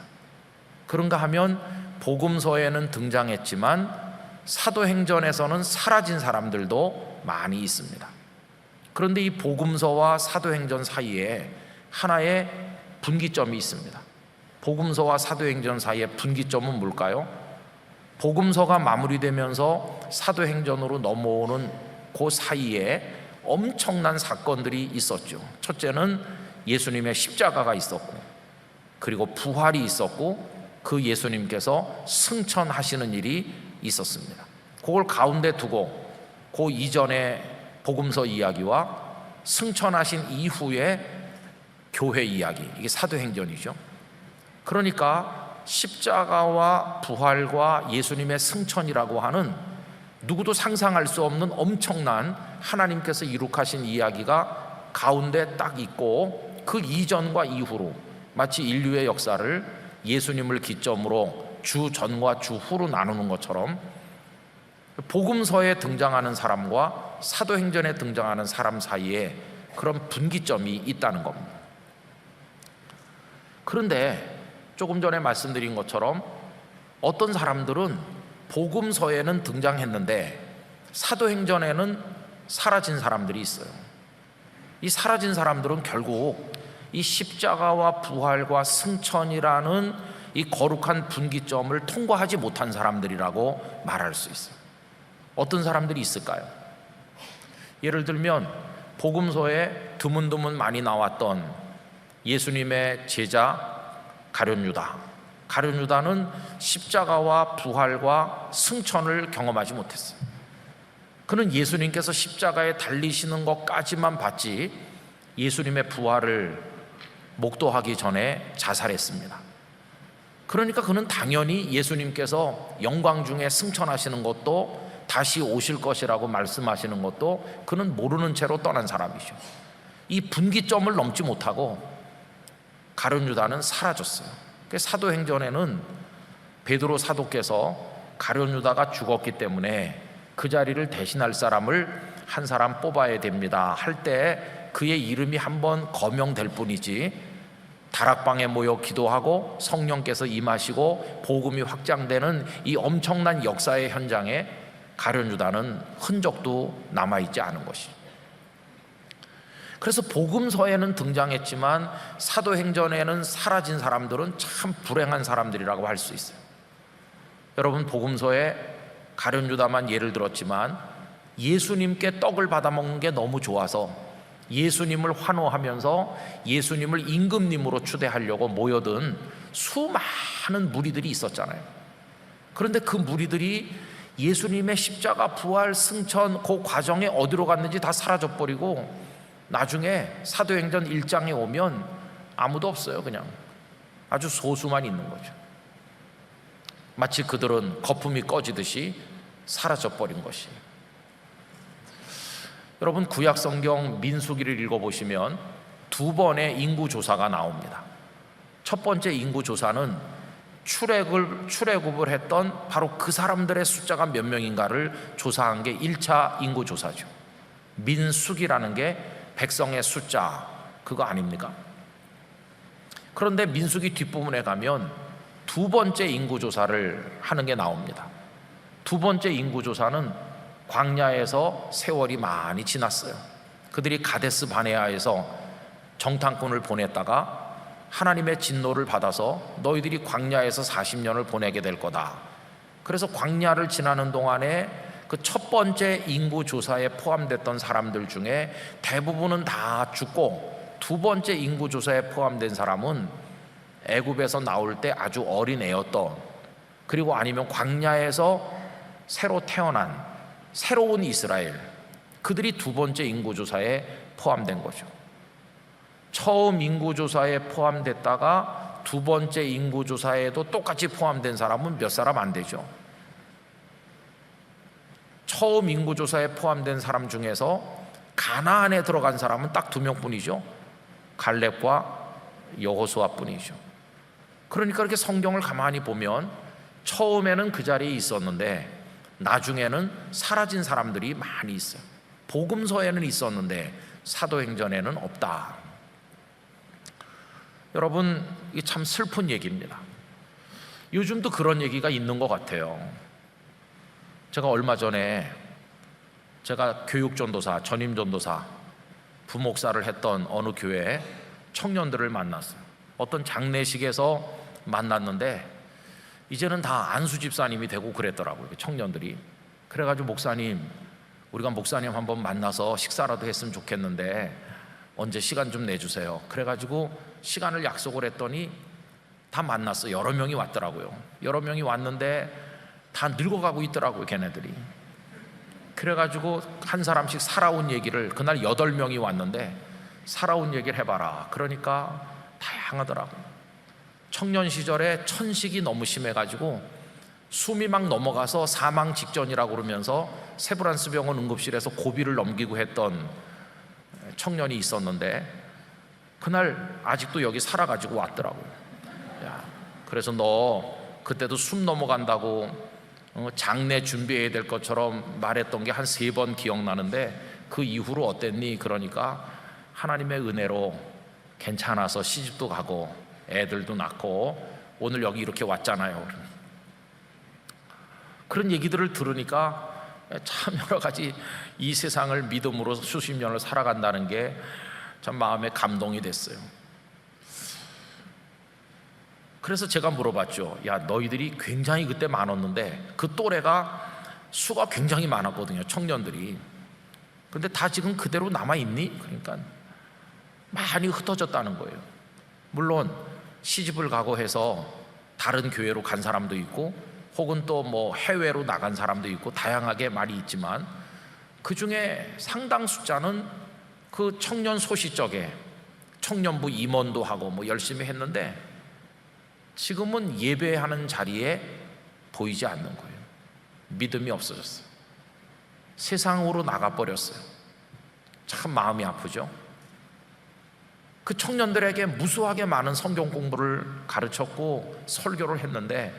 Speaker 1: 그런가 하면 복음서에는 등장했지만 사도행전에서는 사라진 사람들도 많이 있습니다. 그런데 이 복음서와 사도행전 사이에 하나의 분기점이 있습니다. 복음서와 사도행전 사이의 분기점은 뭘까요? 복음서가 마무리되면서 사도행전으로 넘어오는 그 사이에 엄청난 사건들이 있었죠. 첫째는 예수님의 십자가가 있었고, 그리고 부활이 있었고, 그 예수님께서 승천하시는 일이 있었습니다. 그걸 가운데 두고 그 이전의 복음서 이야기와 승천하신 이후의 교회 이야기, 이게 사도행전이죠. 그러니까 십자가와 부활과 예수님의 승천이라고 하는
Speaker 2: 누구도 상상할 수 없는 엄청난 하나님께서 이룩하신 이야기가 가운데 딱 있고, 그 이전과 이후로 마치 인류의 역사를 예수님을 기점으로 주 전과 주 후로 나누는 것처럼 복음서에 등장하는 사람과 사도행전에 등장하는 사람 사이에 그런 분기점이 있다는 겁니다. 그런데 조금 전에 말씀드린 것처럼 어떤 사람들은 복음서에는 등장했는데 사도행전에는 사라진 사람들이 있어요. 이 사라진 사람들은 결국 이 십자가와 부활과 승천이라는 이 거룩한 분기점을 통과하지 못한 사람들이라고 말할 수 있어요. 어떤 사람들이 있을까요? 예를 들면 복음서에 드문드문 많이 나왔던 예수님의 제자 가룟유다는 십자가와 부활과 승천을 경험하지 못했어요. 그는 예수님께서 십자가에 달리시는 것까지만 봤지 예수님의 부활을 목도하기 전에 자살했습니다. 그러니까 그는 당연히 예수님께서 영광 중에 승천하시는 것도 다시 오실 것이라고 말씀하시는 것도 그는 모르는 채로 떠난 사람이죠. 이 분기점을 넘지 못하고 가룟유다는 사라졌어요. 사도행전에는 베드로 사도께서 가룟유다가 죽었기 때문에 그 자리를 대신할 사람을 한 사람 뽑아야 됩니다 할 때 그의 이름이 한번 거명될 뿐이지, 다락방에 모여 기도하고 성령께서 임하시고 복음이 확장되는 이 엄청난 역사의 현장에 가룟유다는 흔적도 남아있지 않은 것이죠. 그래서 복음서에는 등장했지만 사도행전에는 사라진 사람들은 참 불행한 사람들이라고 할 수 있어요. 여러분, 복음서에 가룟유다만 예를 들었지만 예수님께 떡을 받아먹는 게 너무 좋아서 예수님을 환호하면서 예수님을 임금님으로 추대하려고 모여든 수많은 무리들이 있었잖아요. 그런데 그 무리들이 예수님의 십자가, 부활, 승천 그 과정에 어디로 갔는지 다 사라져버리고 나중에 사도행전 1장에 오면 아무도 없어요. 그냥 아주 소수만 있는 거죠. 마치 그들은 거품이 꺼지듯이 사라져버린 것이. 여러분, 구약성경 민수기를 읽어보시면 두 번의 인구조사가 나옵니다. 첫 번째 인구조사는 출애굽을 했던 바로 그 사람들의 숫자가 몇 명인가를 조사한 게 1차 인구조사죠. 민수기라는 게 백성의 숫자, 그거 아닙니까? 그런데 민수기 뒷부분에 가면 두 번째 인구조사를 하는 게 나옵니다. 두 번째 인구조사는 광야에서 세월이 많이 지났어요. 그들이 가데스 바네아에서 정탐꾼을 보냈다가 하나님의 진노를 받아서 너희들이 광야에서 40년을 보내게 될 거다. 그래서 광야를 지나는 동안에 그 첫 번째 인구조사에 포함됐던 사람들 중에 대부분은 다 죽고, 두 번째 인구조사에 포함된 사람은 애굽에서 나올 때 아주 어린 애였던, 그리고 아니면 광야에서 새로 태어난 새로운 이스라엘, 그들이 두 번째 인구조사에 포함된 거죠. 처음 인구조사에 포함됐다가 두 번째 인구조사에도 똑같이 포함된 사람은 몇 사람 안 되죠. 처음 인구조사에 포함된 사람 중에서 가나안에 들어간 사람은 딱 2명뿐이죠. 갈렙과 여호수아뿐이죠. 그러니까 이렇게 성경을 가만히 보면 처음에는 그 자리에 있었는데 나중에는 사라진 사람들이 많이 있어요. 복음서에는 있었는데 사도행전에는 없다. 여러분, 이게 참 슬픈 얘기입니다. 요즘도 그런 얘기가 있는 것 같아요. 제가 얼마 전에 제가 교육전도사, 전임전도사, 부목사를 했던 어느 교회에 청년들을 만났어요. 어떤 장례식에서 만났는데 이제는 다 안수 집사님이 되고 그랬더라고요, 청년들이. 그래가지고 목사님, 우리가 목사님 한번 만나서 식사라도 했으면 좋겠는데 언제 시간 좀 내주세요. 그래가지고 시간을 약속을 했더니 다 만났어요. 여러 명이 왔더라고요. 여러 명이 왔는데 다 늙어가고 있더라고요, 걔네들이. 그래가지고 한 사람씩 살아온 얘기를, 그날 8명이 왔는데 살아온 얘기를 해봐라. 그러니까 다양하더라고요. 청년 시절에 천식이 너무 심해가지고 숨이 막 넘어가서 사망 직전이라고 그러면서 세브란스 병원 응급실에서 고비를 넘기고 했던 청년이 있었는데 그날 아직도 여기 살아가지고 왔더라고요. 야, 그래서 너 그때도 숨 넘어간다고 장례 준비해야 될 것처럼 말했던 게 한 3번 기억나는데 그 이후로 어땠니? 그러니까 하나님의 은혜로 괜찮아서 시집도 가고 애들도 낳고 오늘 여기 이렇게 왔잖아요. 그런 얘기들을 들으니까 참 여러 가지 이 세상을 믿음으로 수십 년을 살아간다는 게 참 마음에 감동이 됐어요. 그래서 제가 물어봤죠. 야, 너희들이 굉장히 그때 많았는데 그 또래가 수가 굉장히 많았거든요, 청년들이. 근데 다 지금 그대로 남아있니? 그러니까 많이 흩어졌다는 거예요. 물론 시집을 가고 해서 다른 교회로 간 사람도 있고 혹은 또 뭐 해외로 나간 사람도 있고 다양하게 말이 있지만 그 중에 상당 숫자는 그 청년 소시적에 청년부 임원도 하고 뭐 열심히 했는데 지금은 예배하는 자리에 보이지 않는 거예요. 믿음이 없어졌어요. 세상으로 나가버렸어요. 참 마음이 아프죠. 그 청년들에게 무수하게 많은 성경 공부를 가르쳤고 설교를 했는데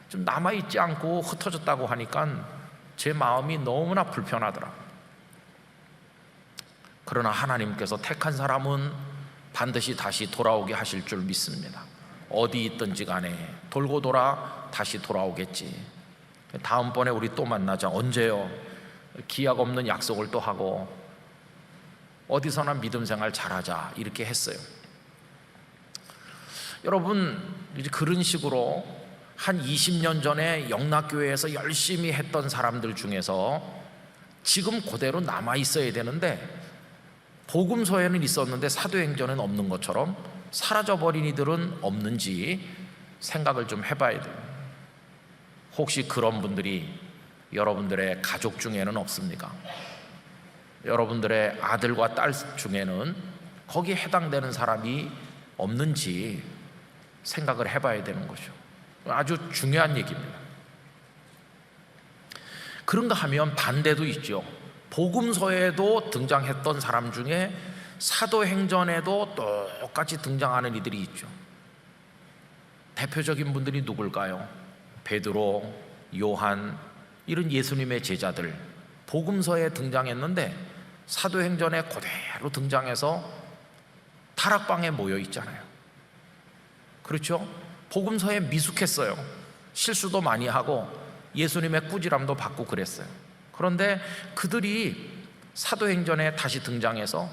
Speaker 2: 좀 남아있지 않고 흩어졌다고 하니까 제 마음이 너무나 불편하더라고요. 그러나 하나님께서 택한 사람은 반드시 다시 돌아오게 하실 줄 믿습니다. 어디 있든지 간에 돌고 돌아 다시 돌아오겠지. 다음번에 우리 또 만나자. 언제요? 기약 없는 약속을 또 하고 어디서나 믿음 생활 잘하자 이렇게 했어요. 여러분, 이제 그런 식으로 한 20년 전에 영락교회에서 열심히 했던 사람들 중에서 지금 그대로 남아 있어야 되는데 복음서에는 있었는데 사도행전에는 없는 것처럼 사라져버린 이들은 없는지 생각을 좀 해봐야 돼요. 혹시 그런 분들이 여러분들의 가족 중에는 없습니까? 여러분들의 아들과 딸 중에는 거기에 해당되는 사람이 없는지 생각을 해봐야 되는 거죠. 아주 중요한 얘기입니다. 그런가 하면 반대도 있죠. 복음서에도 등장했던 사람 중에 사도행전에도 똑같이 등장하는 이들이 있죠. 대표적인 분들이 누굴까요? 베드로, 요한, 이런 예수님의 제자들 복음서에 등장했는데 사도행전에 그대로 등장해서 다락방에 모여 있잖아요. 그렇죠? 복음서에 미숙했어요. 실수도 많이 하고 예수님의 꾸지람도 받고 그랬어요. 그런데 그들이 사도행전에 다시 등장해서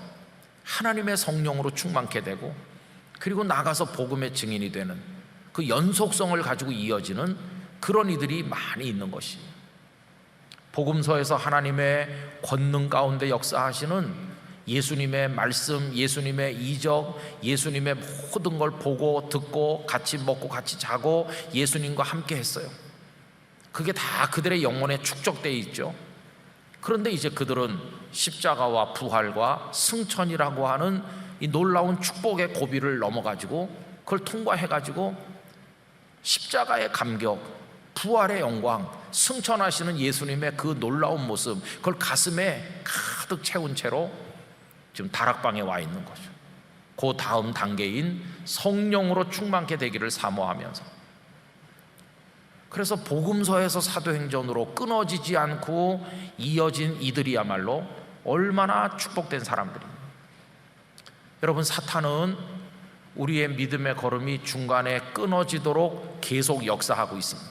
Speaker 2: 하나님의 성령으로 충만케 되고 그리고 나가서 복음의 증인이 되는 그 연속성을 가지고 이어지는 그런 이들이 많이 있는 것이 복음서에서 하나님의 권능 가운데 역사하시는 예수님의 말씀, 예수님의 이적, 예수님의 모든 걸 보고 듣고 같이 먹고 같이 자고 예수님과 함께 했어요. 그게 다 그들의 영혼에 축적되어 있죠. 그런데 이제 그들은 십자가와 부활과 승천이라고 하는 이 놀라운 축복의 고비를 넘어가지고 그걸 통과해가지고 십자가의 감격, 부활의 영광, 승천하시는 예수님의 그 놀라운 모습, 그걸 가슴에 가득 채운 채로 지금 다락방에 와 있는 거죠. 그 다음 단계인 성령으로 충만케 되기를 사모하면서. 그래서 복음서에서 사도행전으로 끊어지지 않고 이어진 이들이야말로 얼마나 축복된 사람들입니다. 여러분, 사탄은 우리의 믿음의 걸음이 중간에 끊어지도록 계속 역사하고 있습니다.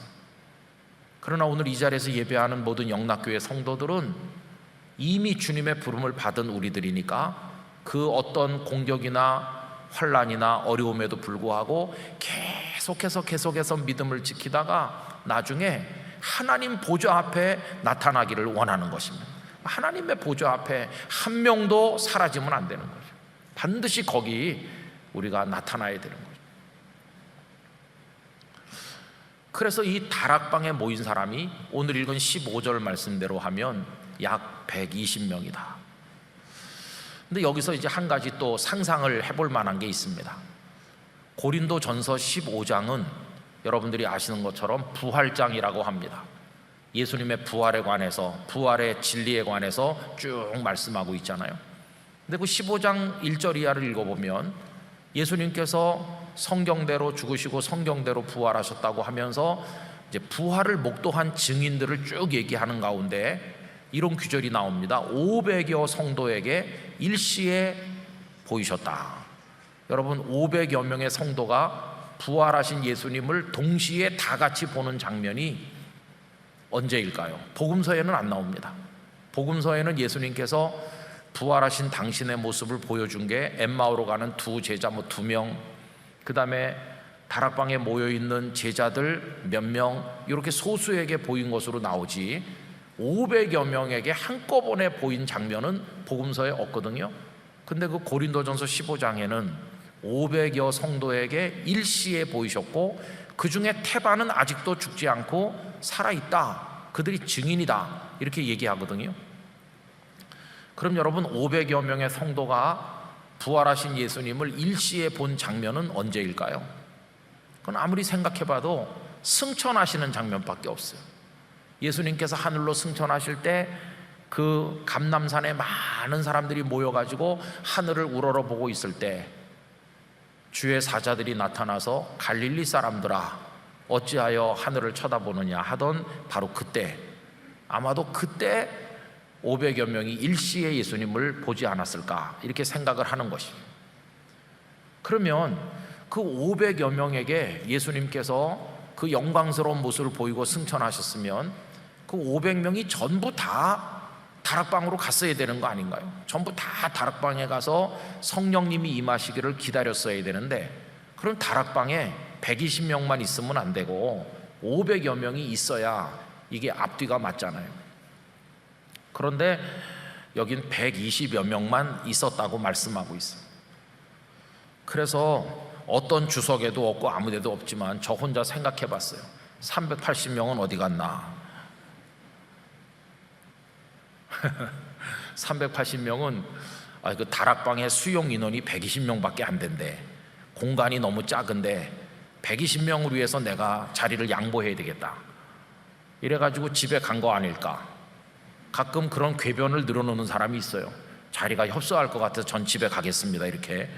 Speaker 2: 그러나 오늘 이 자리에서 예배하는 모든 영락교회 성도들은 이미 주님의 부름을 받은 우리들이니까 그 어떤 공격이나 환난이나 어려움에도 불구하고 계속해서 믿음을 지키다가 나중에 하나님 보좌 앞에 나타나기를 원하는 것입니다. 하나님의 보좌 앞에 한 명도 사라지면 안 되는 거죠. 반드시 거기 우리가 나타나야 되는 거죠. 그래서 이 다락방에 모인 사람이 오늘 읽은 15절 말씀대로 하면 약 120명이다. 근데 여기서 이제 한 가지 또 상상을 해볼 만한 게 있습니다. 고린도전서 15장은 여러분들이 아시는 것처럼 부활장이라고 합니다. 예수님의 부활에 관해서, 부활의 진리에 관해서 쭉 말씀하고 있잖아요. 근데 그 15장 1절 이하를 읽어보면 예수님께서 성경대로 죽으시고 성경대로 부활하셨다고 하면서 이제 부활을 목도한 증인들을 쭉 얘기하는 가운데 이런 구절이 나옵니다. 500여 성도에게 일시에 보이셨다. 여러분, 500여 명의 성도가 부활하신 예수님을 동시에 다 같이 보는 장면이 언제일까요? 복음서에는 안 나옵니다. 복음서에는 예수님께서 부활하신 당신의 모습을 보여준 게 엠마오로 가는 두 제자 2명, 그 다음에 다락방에 모여있는 제자들 몇 명, 이렇게 소수에게 보인 것으로 나오지 500여 명에게 한꺼번에 보인 장면은 복음서에 없거든요. 근데 그 고린도전서 15장에는 500여 성도에게 일시에 보이셨고 그 중에 태반은 아직도 죽지 않고 살아있다, 그들이 증인이다, 이렇게 얘기하거든요. 그럼 여러분, 500여 명의 성도가 부활하신 예수님을 일시에 본 장면은 언제일까요? 그건 아무리 생각해봐도 승천하시는 장면밖에 없어요. 예수님께서 하늘로 승천하실 때 그 감람산에 많은 사람들이 모여가지고 하늘을 우러러보고 있을 때 주의 사자들이 나타나서 갈릴리 사람들아 어찌하여 하늘을 쳐다보느냐 하던 바로 그때, 아마도 그때 500여 명이 일시에 예수님을 보지 않았을까, 이렇게 생각을 하는 것입니다. 그러면 그 500여 명에게 예수님께서 그 영광스러운 모습을 보이고 승천하셨으면 그 500명이 전부 다 다락방으로 갔어야 되는 거 아닌가요? 전부 다 다락방에 가서 성령님이 임하시기를 기다렸어야 되는데, 그럼 다락방에 120명만 있으면 안 되고 500여 명이 있어야 이게 앞뒤가 맞잖아요. 그런데 여긴 120여 명만 있었다고 말씀하고 있어요. 그래서 어떤 주석에도 없고 아무 데도 없지만 저 혼자 생각해 봤어요. 380명은 어디 갔나? 380명은 그 다락방의 수용 인원이 120명밖에 안 된대. 공간이 너무 작은데 120명을 위해서 내가 자리를 양보해야 되겠다, 이래가지고 집에 간 거 아닐까. 가끔 그런 궤변을 늘어놓는 사람이 있어요. 자리가 협소할 것 같아서 전 집에 가겠습니다, 이렇게.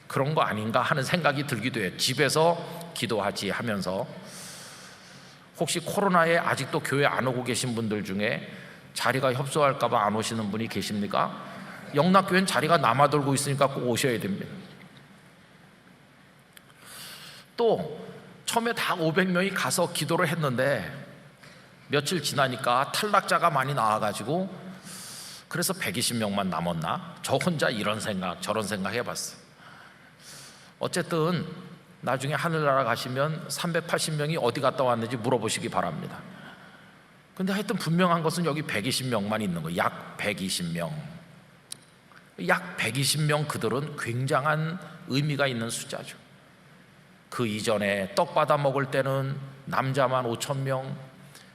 Speaker 2: 그런 거 아닌가 하는 생각이 들기도 해요. 집에서 기도하지 하면서. 혹시 코로나에 아직도 교회 안 오고 계신 분들 중에 자리가 협소할까 봐 안 오시는 분이 계십니까? 영락교회는 자리가 남아돌고 있으니까 꼭 오셔야 됩니다. 또 처음에 다 500명이 가서 기도를 했는데 며칠 지나니까 탈락자가 많이 나와가지고 그래서 120명만 남았나? 저 혼자 이런 생각 저런 생각 해봤어요. 어쨌든 나중에 하늘나라 가시면 380명이 어디 갔다 왔는지 물어보시기 바랍니다. 근데 하여튼 분명한 것은 여기 120명만 있는 거예요. 약 120명. 약 120명, 그들은 굉장한 의미가 있는 숫자죠. 그 이전에 떡 받아 먹을 때는 남자만 5,000명,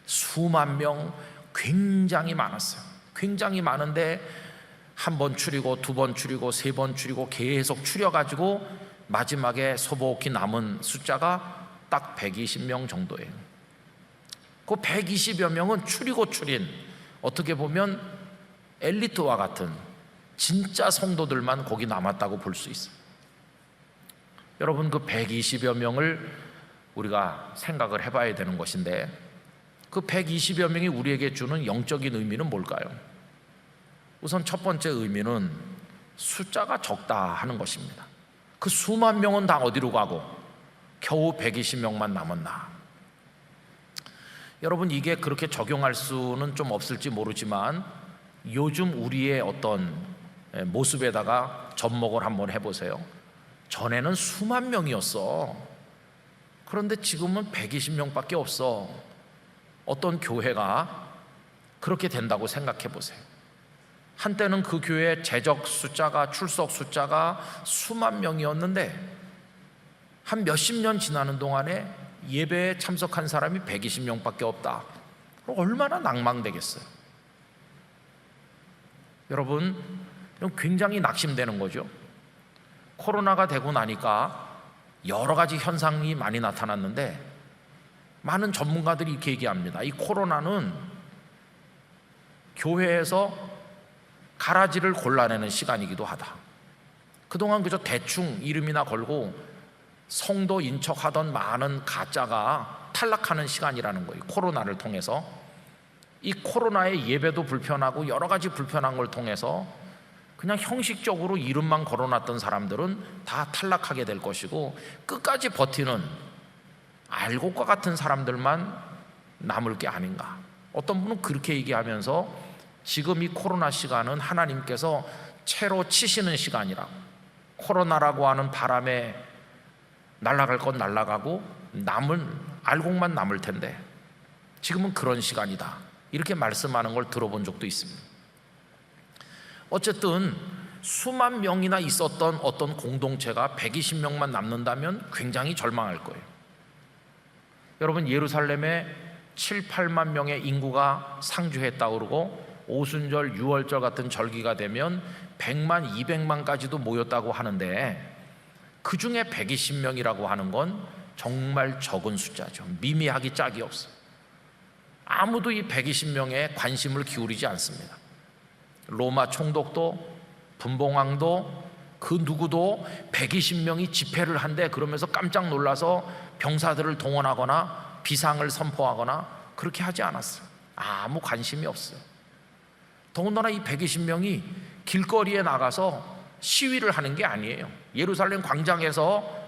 Speaker 2: 수만 명, 굉장히 많았어요. 굉장히 많은데 한 번 추리고 두 번 추리고 세 번 추리고 계속 추려가지고 마지막에 소복히 남은 숫자가 딱 120명 정도예요. 그 120여 명은 추리고 추린, 어떻게 보면 엘리트와 같은 진짜 성도들만 거기 남았다고 볼 수 있어요. 여러분, 그 120여 명을 우리가 생각을 해봐야 되는 것인데, 그 120여 명이 우리에게 주는 영적인 의미는 뭘까요? 우선 첫 번째 의미는 숫자가 적다 하는 것입니다. 그 수만 명은 다 어디로 가고 겨우 120명만 남았나? 여러분, 이게 그렇게 적용할 수는 좀 없을지 모르지만 요즘 우리의 어떤 모습에다가 접목을 한번 해보세요. 전에는 수만 명이었어. 그런데 지금은 120명밖에 없어. 어떤 교회가 그렇게 된다고 생각해 보세요. 한때는 그 교회 재적 숫자가, 출석 숫자가 수만 명이었는데 한 몇십 년 지나는 동안에 예배에 참석한 사람이 120명밖에 없다. 얼마나 낭망되겠어요. 여러분, 굉장히 낙심되는 거죠. 코로나가 되고 나니까 여러 가지 현상이 많이 나타났는데 많은 전문가들이 이렇게 얘기합니다. 이 코로나는 교회에서 가라지를 골라내는 시간이기도 하다. 그동안 그저 대충 이름이나 걸고 성도 인척하던 많은 가짜가 탈락하는 시간이라는 거예요. 코로나를 통해서. 이 코로나의 예배도 불편하고 여러 가지 불편한 걸 통해서 그냥 형식적으로 이름만 걸어놨던 사람들은 다 탈락하게 될 것이고, 끝까지 버티는 알곡과 같은 사람들만 남을 게 아닌가. 어떤 분은 그렇게 얘기하면서 지금 이 코로나 시간은 하나님께서 채로 치시는 시간이라고, 코로나라고 하는 바람에 날아갈 건 날아가고 남은 알곡만 남을 텐데 지금은 그런 시간이다, 이렇게 말씀하는 걸 들어본 적도 있습니다. 어쨌든 수만 명이나 있었던 어떤 공동체가 120명만 남는다면 굉장히 절망할 거예요. 여러분, 예루살렘에 7, 8만 명의 인구가 상주했다고 그러고 오순절, 유월절 같은 절기가 되면 100만, 200만까지도 모였다고 하는데 그 중에 120명이라고 하는 건 정말 적은 숫자죠. 미미하기 짝이 없어요. 아무도 이 120명에 관심을 기울이지 않습니다. 로마 총독도 분봉왕도 그 누구도 120명이 집회를 한대 그러면서 깜짝 놀라서 병사들을 동원하거나 비상을 선포하거나 그렇게 하지 않았어요. 아무 관심이 없어요. 더군다나 이 120명이 길거리에 나가서 시위를 하는 게 아니에요. 예루살렘 광장에서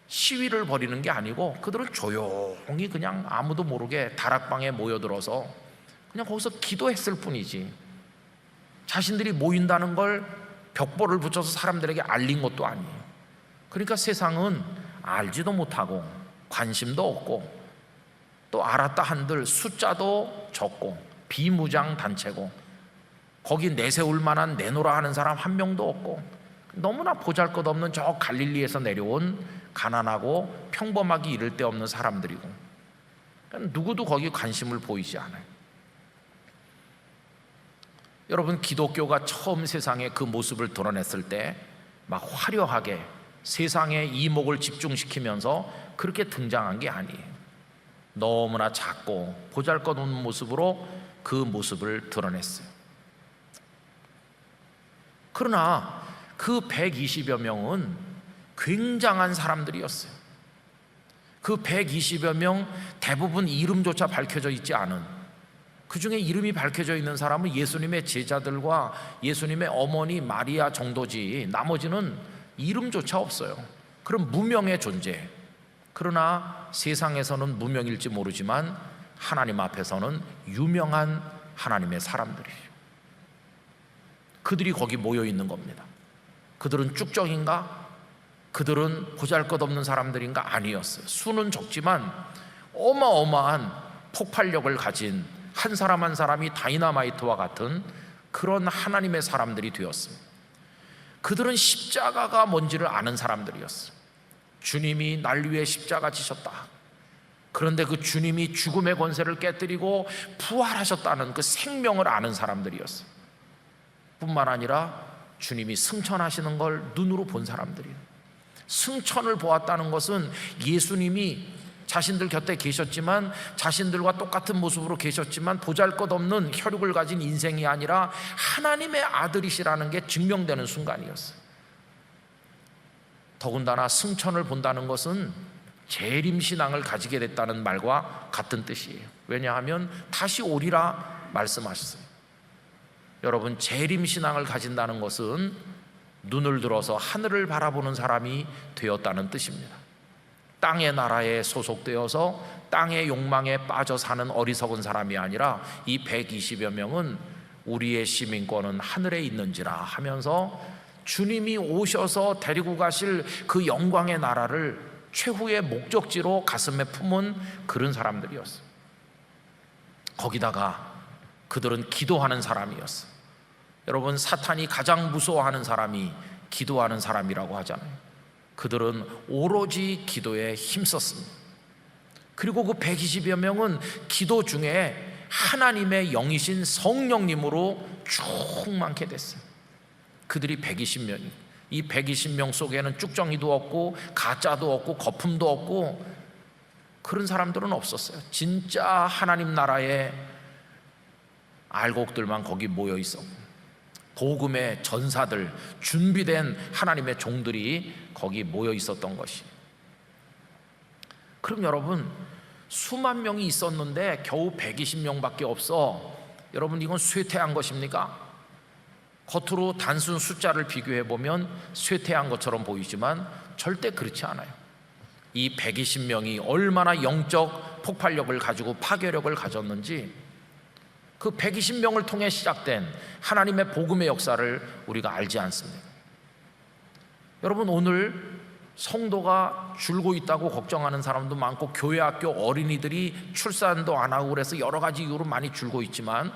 Speaker 2: 시위를 벌이는 게 아니고 그들은 조용히 그냥 아무도 모르게 다락방에 모여들어서 그냥 거기서 기도했을 뿐이지, 자신들이 모인다는 걸 벽보를 붙여서 사람들에게 알린 것도 아니에요. 그러니까 세상은 알지도 못하고 관심도 없고 또 알았다 한들 숫자도 적고 비무장 단체고 거기 내세울 만한 내노라 하는 사람 한 명도 없고 너무나 보잘것없는 저 갈릴리에서 내려온 가난하고 평범하기 이를 데 없는 사람들이고 누구도 거기 관심을 보이지 않아요. 여러분, 기독교가 처음 세상에 그 모습을 드러냈을 때 막 화려하게 세상의 이목을 집중시키면서 그렇게 등장한 게 아니에요. 너무나 작고 보잘것없는 모습으로 그 모습을 드러냈어요. 그러나 그 120여 명은 굉장한 사람들이었어요. 그 120여 명 대부분 이름조차 밝혀져 있지 않은, 그 중에 이름이 밝혀져 있는 사람은 예수님의 제자들과 예수님의 어머니 마리아 정도지 나머지는 이름조차 없어요. 그럼 무명의 존재. 그러나 세상에서는 무명일지 모르지만 하나님 앞에서는 유명한 하나님의 사람들이에요. 그들이 거기 모여 있는 겁니다. 그들은 쭉정인가? 그들은 보잘것없는 사람들인가? 아니었어요. 수는 적지만 어마어마한 폭발력을 가진 한 사람 한 사람이 다이너마이트와 같은 그런 하나님의 사람들이 되었습니다. 그들은 십자가가 뭔지를 아는 사람들이었어요. 주님이 날 위해 십자가 지셨다. 그런데 그 주님이 죽음의 권세를 깨뜨리고 부활하셨다는 그 생명을 아는 사람들이었어요. 뿐만 아니라 주님이 승천하시는 걸 눈으로 본 사람들이에요. 승천을 보았다는 것은 예수님이 자신들 곁에 계셨지만 자신들과 똑같은 모습으로 계셨지만 보잘것없는 혈육을 가진 인생이 아니라 하나님의 아들이시라는 게 증명되는 순간이었어요. 더군다나 승천을 본다는 것은 재림신앙을 가지게 됐다는 말과 같은 뜻이에요. 왜냐하면 다시 오리라 말씀하셨어요. 여러분, 재림신앙을 가진다는 것은 눈을 들어서 하늘을 바라보는 사람이 되었다는 뜻입니다. 땅의 나라에 소속되어서 땅의 욕망에 빠져 사는 어리석은 사람이 아니라 이 120여 명은 우리의 시민권은 하늘에 있는지라 하면서 주님이 오셔서 데리고 가실 그 영광의 나라를 최후의 목적지로 가슴에 품은 그런 사람들이었어요. 거기다가 그들은 기도하는 사람이었어요. 여러분, 사탄이 가장 무서워하는 사람이 기도하는 사람이라고 하잖아요. 그들은 오로지 기도에 힘썼습니다. 그리고 그 120여 명은 기도 중에 하나님의 영이신 성령님으로 충만케 됐어요. 그들이 120명이 이 120명 속에는 쭉정이도 없고 가짜도 없고 거품도 없고 그런 사람들은 없었어요. 진짜 하나님 나라의 알곡들만 거기 모여 있었고 복음의 전사들, 준비된 하나님의 종들이 거기 모여 있었던 것이. 그럼 여러분, 수만 명이 있었는데 겨우 120명밖에 없어. 여러분, 이건 쇠퇴한 것입니까? 겉으로 단순 숫자를 비교해 보면 쇠퇴한 것처럼 보이지만 절대 그렇지 않아요. 이 120명이 얼마나 영적 폭발력을 가지고 파괴력을 가졌는지, 그 120명을 통해 시작된 하나님의 복음의 역사를 우리가 알지 않습니다. 여러분, 오늘 성도가 줄고 있다고 걱정하는 사람도 많고 교회 학교 어린이들이 출산도 안 하고 그래서 여러 가지 이유로 많이 줄고 있지만,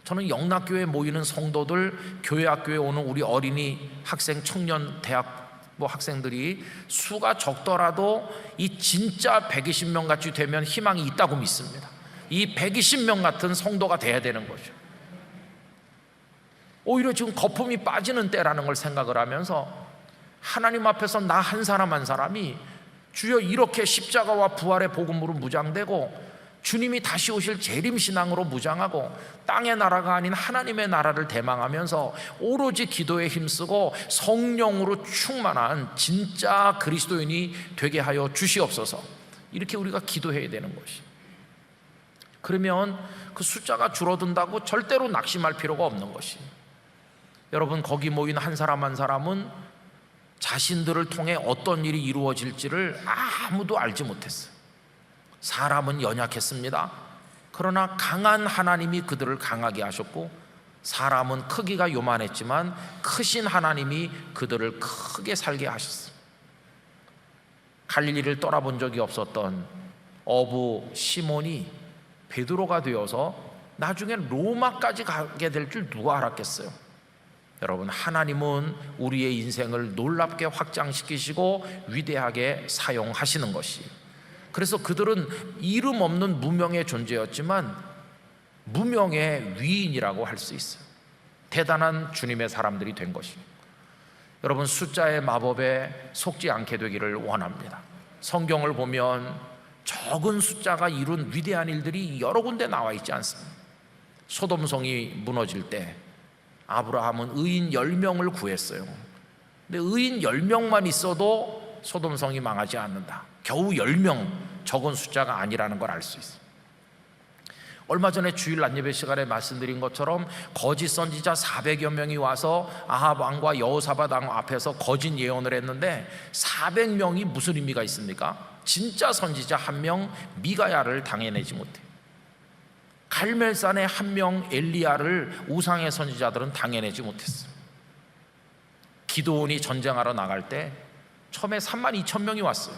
Speaker 2: 저는 영락교회에 모이는 성도들, 교회 학교에 오는 우리 어린이 학생, 청년, 대학 학생들이 수가 적더라도 이 진짜 120명 같이 되면 희망이 있다고 믿습니다. 이 120명 같은 성도가 돼야 되는 거죠. 오히려 지금 거품이 빠지는 때라는 걸 생각을 하면서 하나님 앞에서 나 한 사람 한 사람이 주여 이렇게 십자가와 부활의 복음으로 무장되고 주님이 다시 오실 재림신앙으로 무장하고 땅의 나라가 아닌 하나님의 나라를 대망하면서 오로지 기도에 힘쓰고 성령으로 충만한 진짜 그리스도인이 되게 하여 주시옵소서. 이렇게 우리가 기도해야 되는 것이. 그러면 그 숫자가 줄어든다고 절대로 낙심할 필요가 없는 것이. 여러분, 거기 모인 한 사람 한 사람은 자신들을 통해 어떤 일이 이루어질지를 아무도 알지 못했어요. 사람은 연약했습니다. 그러나 강한 하나님이 그들을 강하게 하셨고, 사람은 크기가 요만했지만 크신 하나님이 그들을 크게 살게 하셨어요. 갈릴리를 떠나본 적이 없었던 어부 시몬이 베드로가 되어서 나중에 로마까지 가게 될 줄 누가 알았겠어요? 여러분, 하나님은 우리의 인생을 놀랍게 확장시키시고 위대하게 사용하시는 것이. 그래서 그들은 이름 없는 무명의 존재였지만 무명의 위인이라고 할 수 있어요. 대단한 주님의 사람들이 된 것입니다. 여러분, 숫자의 마법에 속지 않게 되기를 원합니다. 성경을 보면 적은 숫자가 이룬 위대한 일들이 여러 군데 나와 있지 않습니다. 소돔성이 무너질 때 아브라함은 의인 10명을 구했어요. 근데 의인 10명만 있어도 소돔성이 망하지 않는다. 겨우 10명, 적은 숫자가 아니라는 걸 알 수 있어요. 얼마 전에 주일 낮예배 시간에 말씀드린 것처럼 거짓 선지자 400여 명이 와서 아합 왕과 여호사밧 왕 앞에서 거짓 예언을 했는데 400명이 무슨 의미가 있습니까? 진짜 선지자 한 명 미가야를 당해내지 못해요. 갈멜산의 한 명 엘리야를 우상의 선지자들은 당해내지 못했어요. 기드온이 전쟁하러 나갈 때 처음에 32,000명이 왔어요.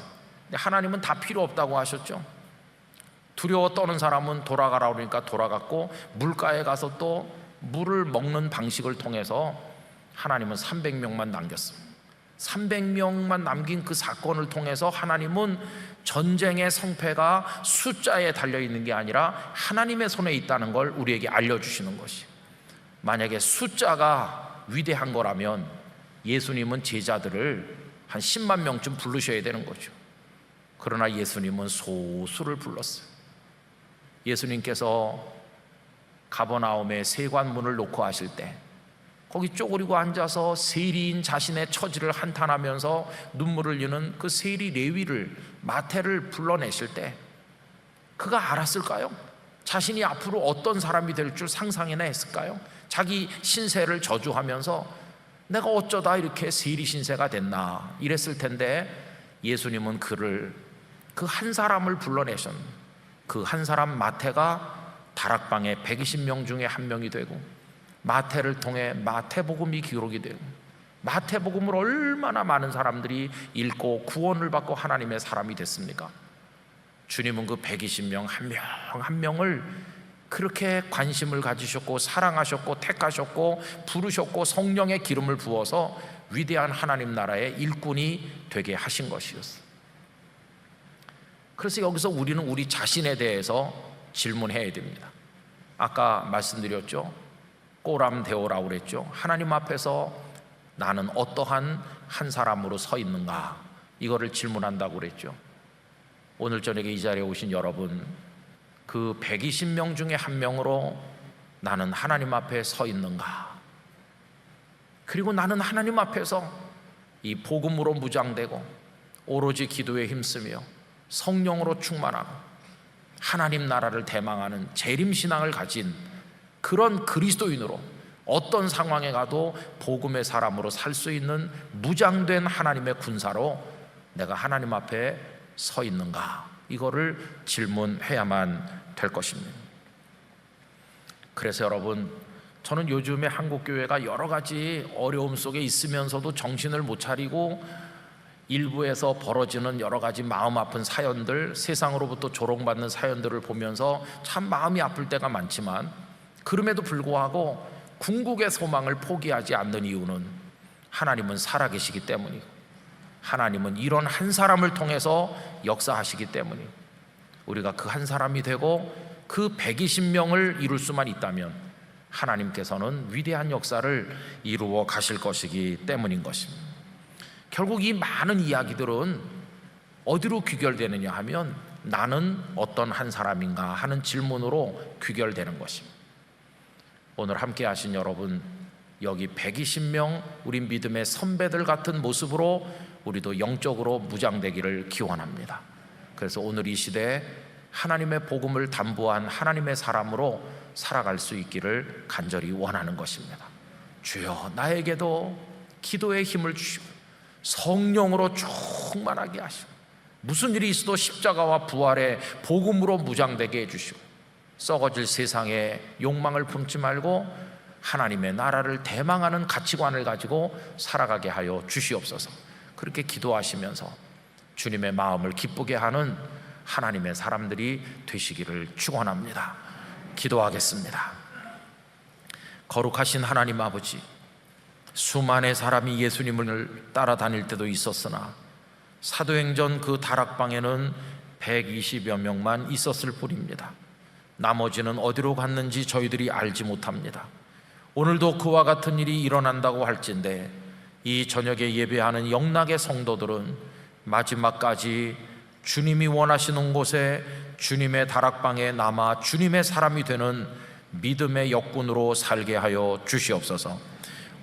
Speaker 2: 근데 하나님은 다 필요 없다고 하셨죠. 두려워 떠는 사람은 돌아가라 그러니까 돌아갔고, 물가에 가서 또 물을 먹는 방식을 통해서 하나님은 300명만 남겼습니다. 300명만 남긴 그 사건을 통해서 하나님은 전쟁의 성패가 숫자에 달려있는 게 아니라 하나님의 손에 있다는 걸 우리에게 알려주시는 것이. 만약에 숫자가 위대한 거라면 예수님은 제자들을 한 10만 명쯤 부르셔야 되는 거죠. 그러나 예수님은 소수를 불렀어요. 예수님께서 가버나움의 세관문을 놓고 하실 때 거기 쪼그리고 앉아서 세리인 자신의 처지를 한탄하면서 눈물을 흘리는 그 세리 레위를, 마태를 불러내실 때 그가 알았을까요? 자신이 앞으로 어떤 사람이 될 줄 상상이나 했을까요? 자기 신세를 저주하면서 내가 어쩌다 이렇게 세리 신세가 됐나 이랬을 텐데, 예수님은 그를, 그 한 사람을 불러내셨는데 그 한 사람 마태가 다락방의 120명 중에 한 명이 되고, 마태를 통해 마태복음이 기록이 되고, 마태복음을 얼마나 많은 사람들이 읽고 구원을 받고 하나님의 사람이 됐습니까? 주님은 그 120명 한 명 한 명을 그렇게 관심을 가지셨고 사랑하셨고 택하셨고 부르셨고 성령의 기름을 부어서 위대한 하나님 나라의 일꾼이 되게 하신 것이었어요. 그래서 여기서 우리는 우리 자신에 대해서 질문해야 됩니다. 아까 말씀드렸죠. 꼬람 데오라고 그랬죠. 하나님 앞에서 나는 어떠한 한 사람으로 서 있는가? 이거를 질문한다고 그랬죠. 오늘 저녁에 이 자리에 오신 여러분, 그 120명 중에 한 명으로 나는 하나님 앞에 서 있는가? 그리고 나는 하나님 앞에서 이 복음으로 무장되고 오로지 기도에 힘쓰며 성령으로 충만하고 하나님 나라를 대망하는 재림신앙을 가진 그런 그리스도인으로 어떤 상황에 가도 복음의 사람으로 살 수 있는 무장된 하나님의 군사로 내가 하나님 앞에 서 있는가? 이거를 질문해야만 될 것입니다. 그래서 여러분, 저는 요즘에 한국교회가 여러 가지 어려움 속에 있으면서도 정신을 못 차리고 일부에서 벌어지는 여러 가지 마음 아픈 사연들, 세상으로부터 조롱받는 사연들을 보면서 참 마음이 아플 때가 많지만, 그럼에도 불구하고 궁극의 소망을 포기하지 않는 이유는 하나님은 살아계시기 때문이고 하나님은 이런 한 사람을 통해서 역사하시기 때문이고 우리가 그 한 사람이 되고 그 120명을 이룰 수만 있다면 하나님께서는 위대한 역사를 이루어 가실 것이기 때문인 것입니다. 결국 이 많은 이야기들은 어디로 귀결되느냐 하면 나는 어떤 한 사람인가 하는 질문으로 귀결되는 것입니다. 오늘 함께 하신 여러분, 여기 120명 우리 믿음의 선배들 같은 모습으로 우리도 영적으로 무장되기를 기원합니다. 그래서 오늘 이 시대에 하나님의 복음을 담보한 하나님의 사람으로 살아갈 수 있기를 간절히 원하는 것입니다. 주여, 나에게도 기도의 힘을 주시고 성령으로 충만하게 하시고 무슨 일이 있어도 십자가와 부활의 복음으로 무장되게 해주시고 썩어질 세상에 욕망을 품지 말고 하나님의 나라를 대망하는 가치관을 가지고 살아가게 하여 주시옵소서. 그렇게 기도하시면서 주님의 마음을 기쁘게 하는 하나님의 사람들이 되시기를 축원합니다. 기도하겠습니다. 거룩하신 하나님 아버지, 수많은 사람이 예수님을 따라다닐 때도 있었으나 사도행전 그 다락방에는 120여 명만 있었을 뿐입니다. 나머지는 어디로 갔는지 저희들이 알지 못합니다. 오늘도 그와 같은 일이 일어난다고 할진대 이 저녁에 예배하는 영락의 성도들은 마지막까지 주님이 원하시는 곳에 주님의 다락방에 남아 주님의 사람이 되는 믿음의 역군으로 살게 하여 주시옵소서.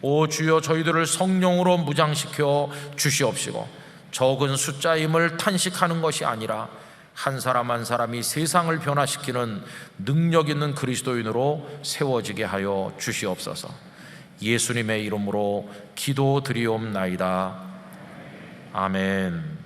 Speaker 2: 오 주여, 저희들을 성령으로 무장시켜 주시옵시고 적은 숫자임을 탄식하는 것이 아니라 한 사람 한 사람이 세상을 변화시키는 능력 있는 그리스도인으로 세워지게 하여 주시옵소서. 예수님의 이름으로 기도드리옵나이다. 아멘.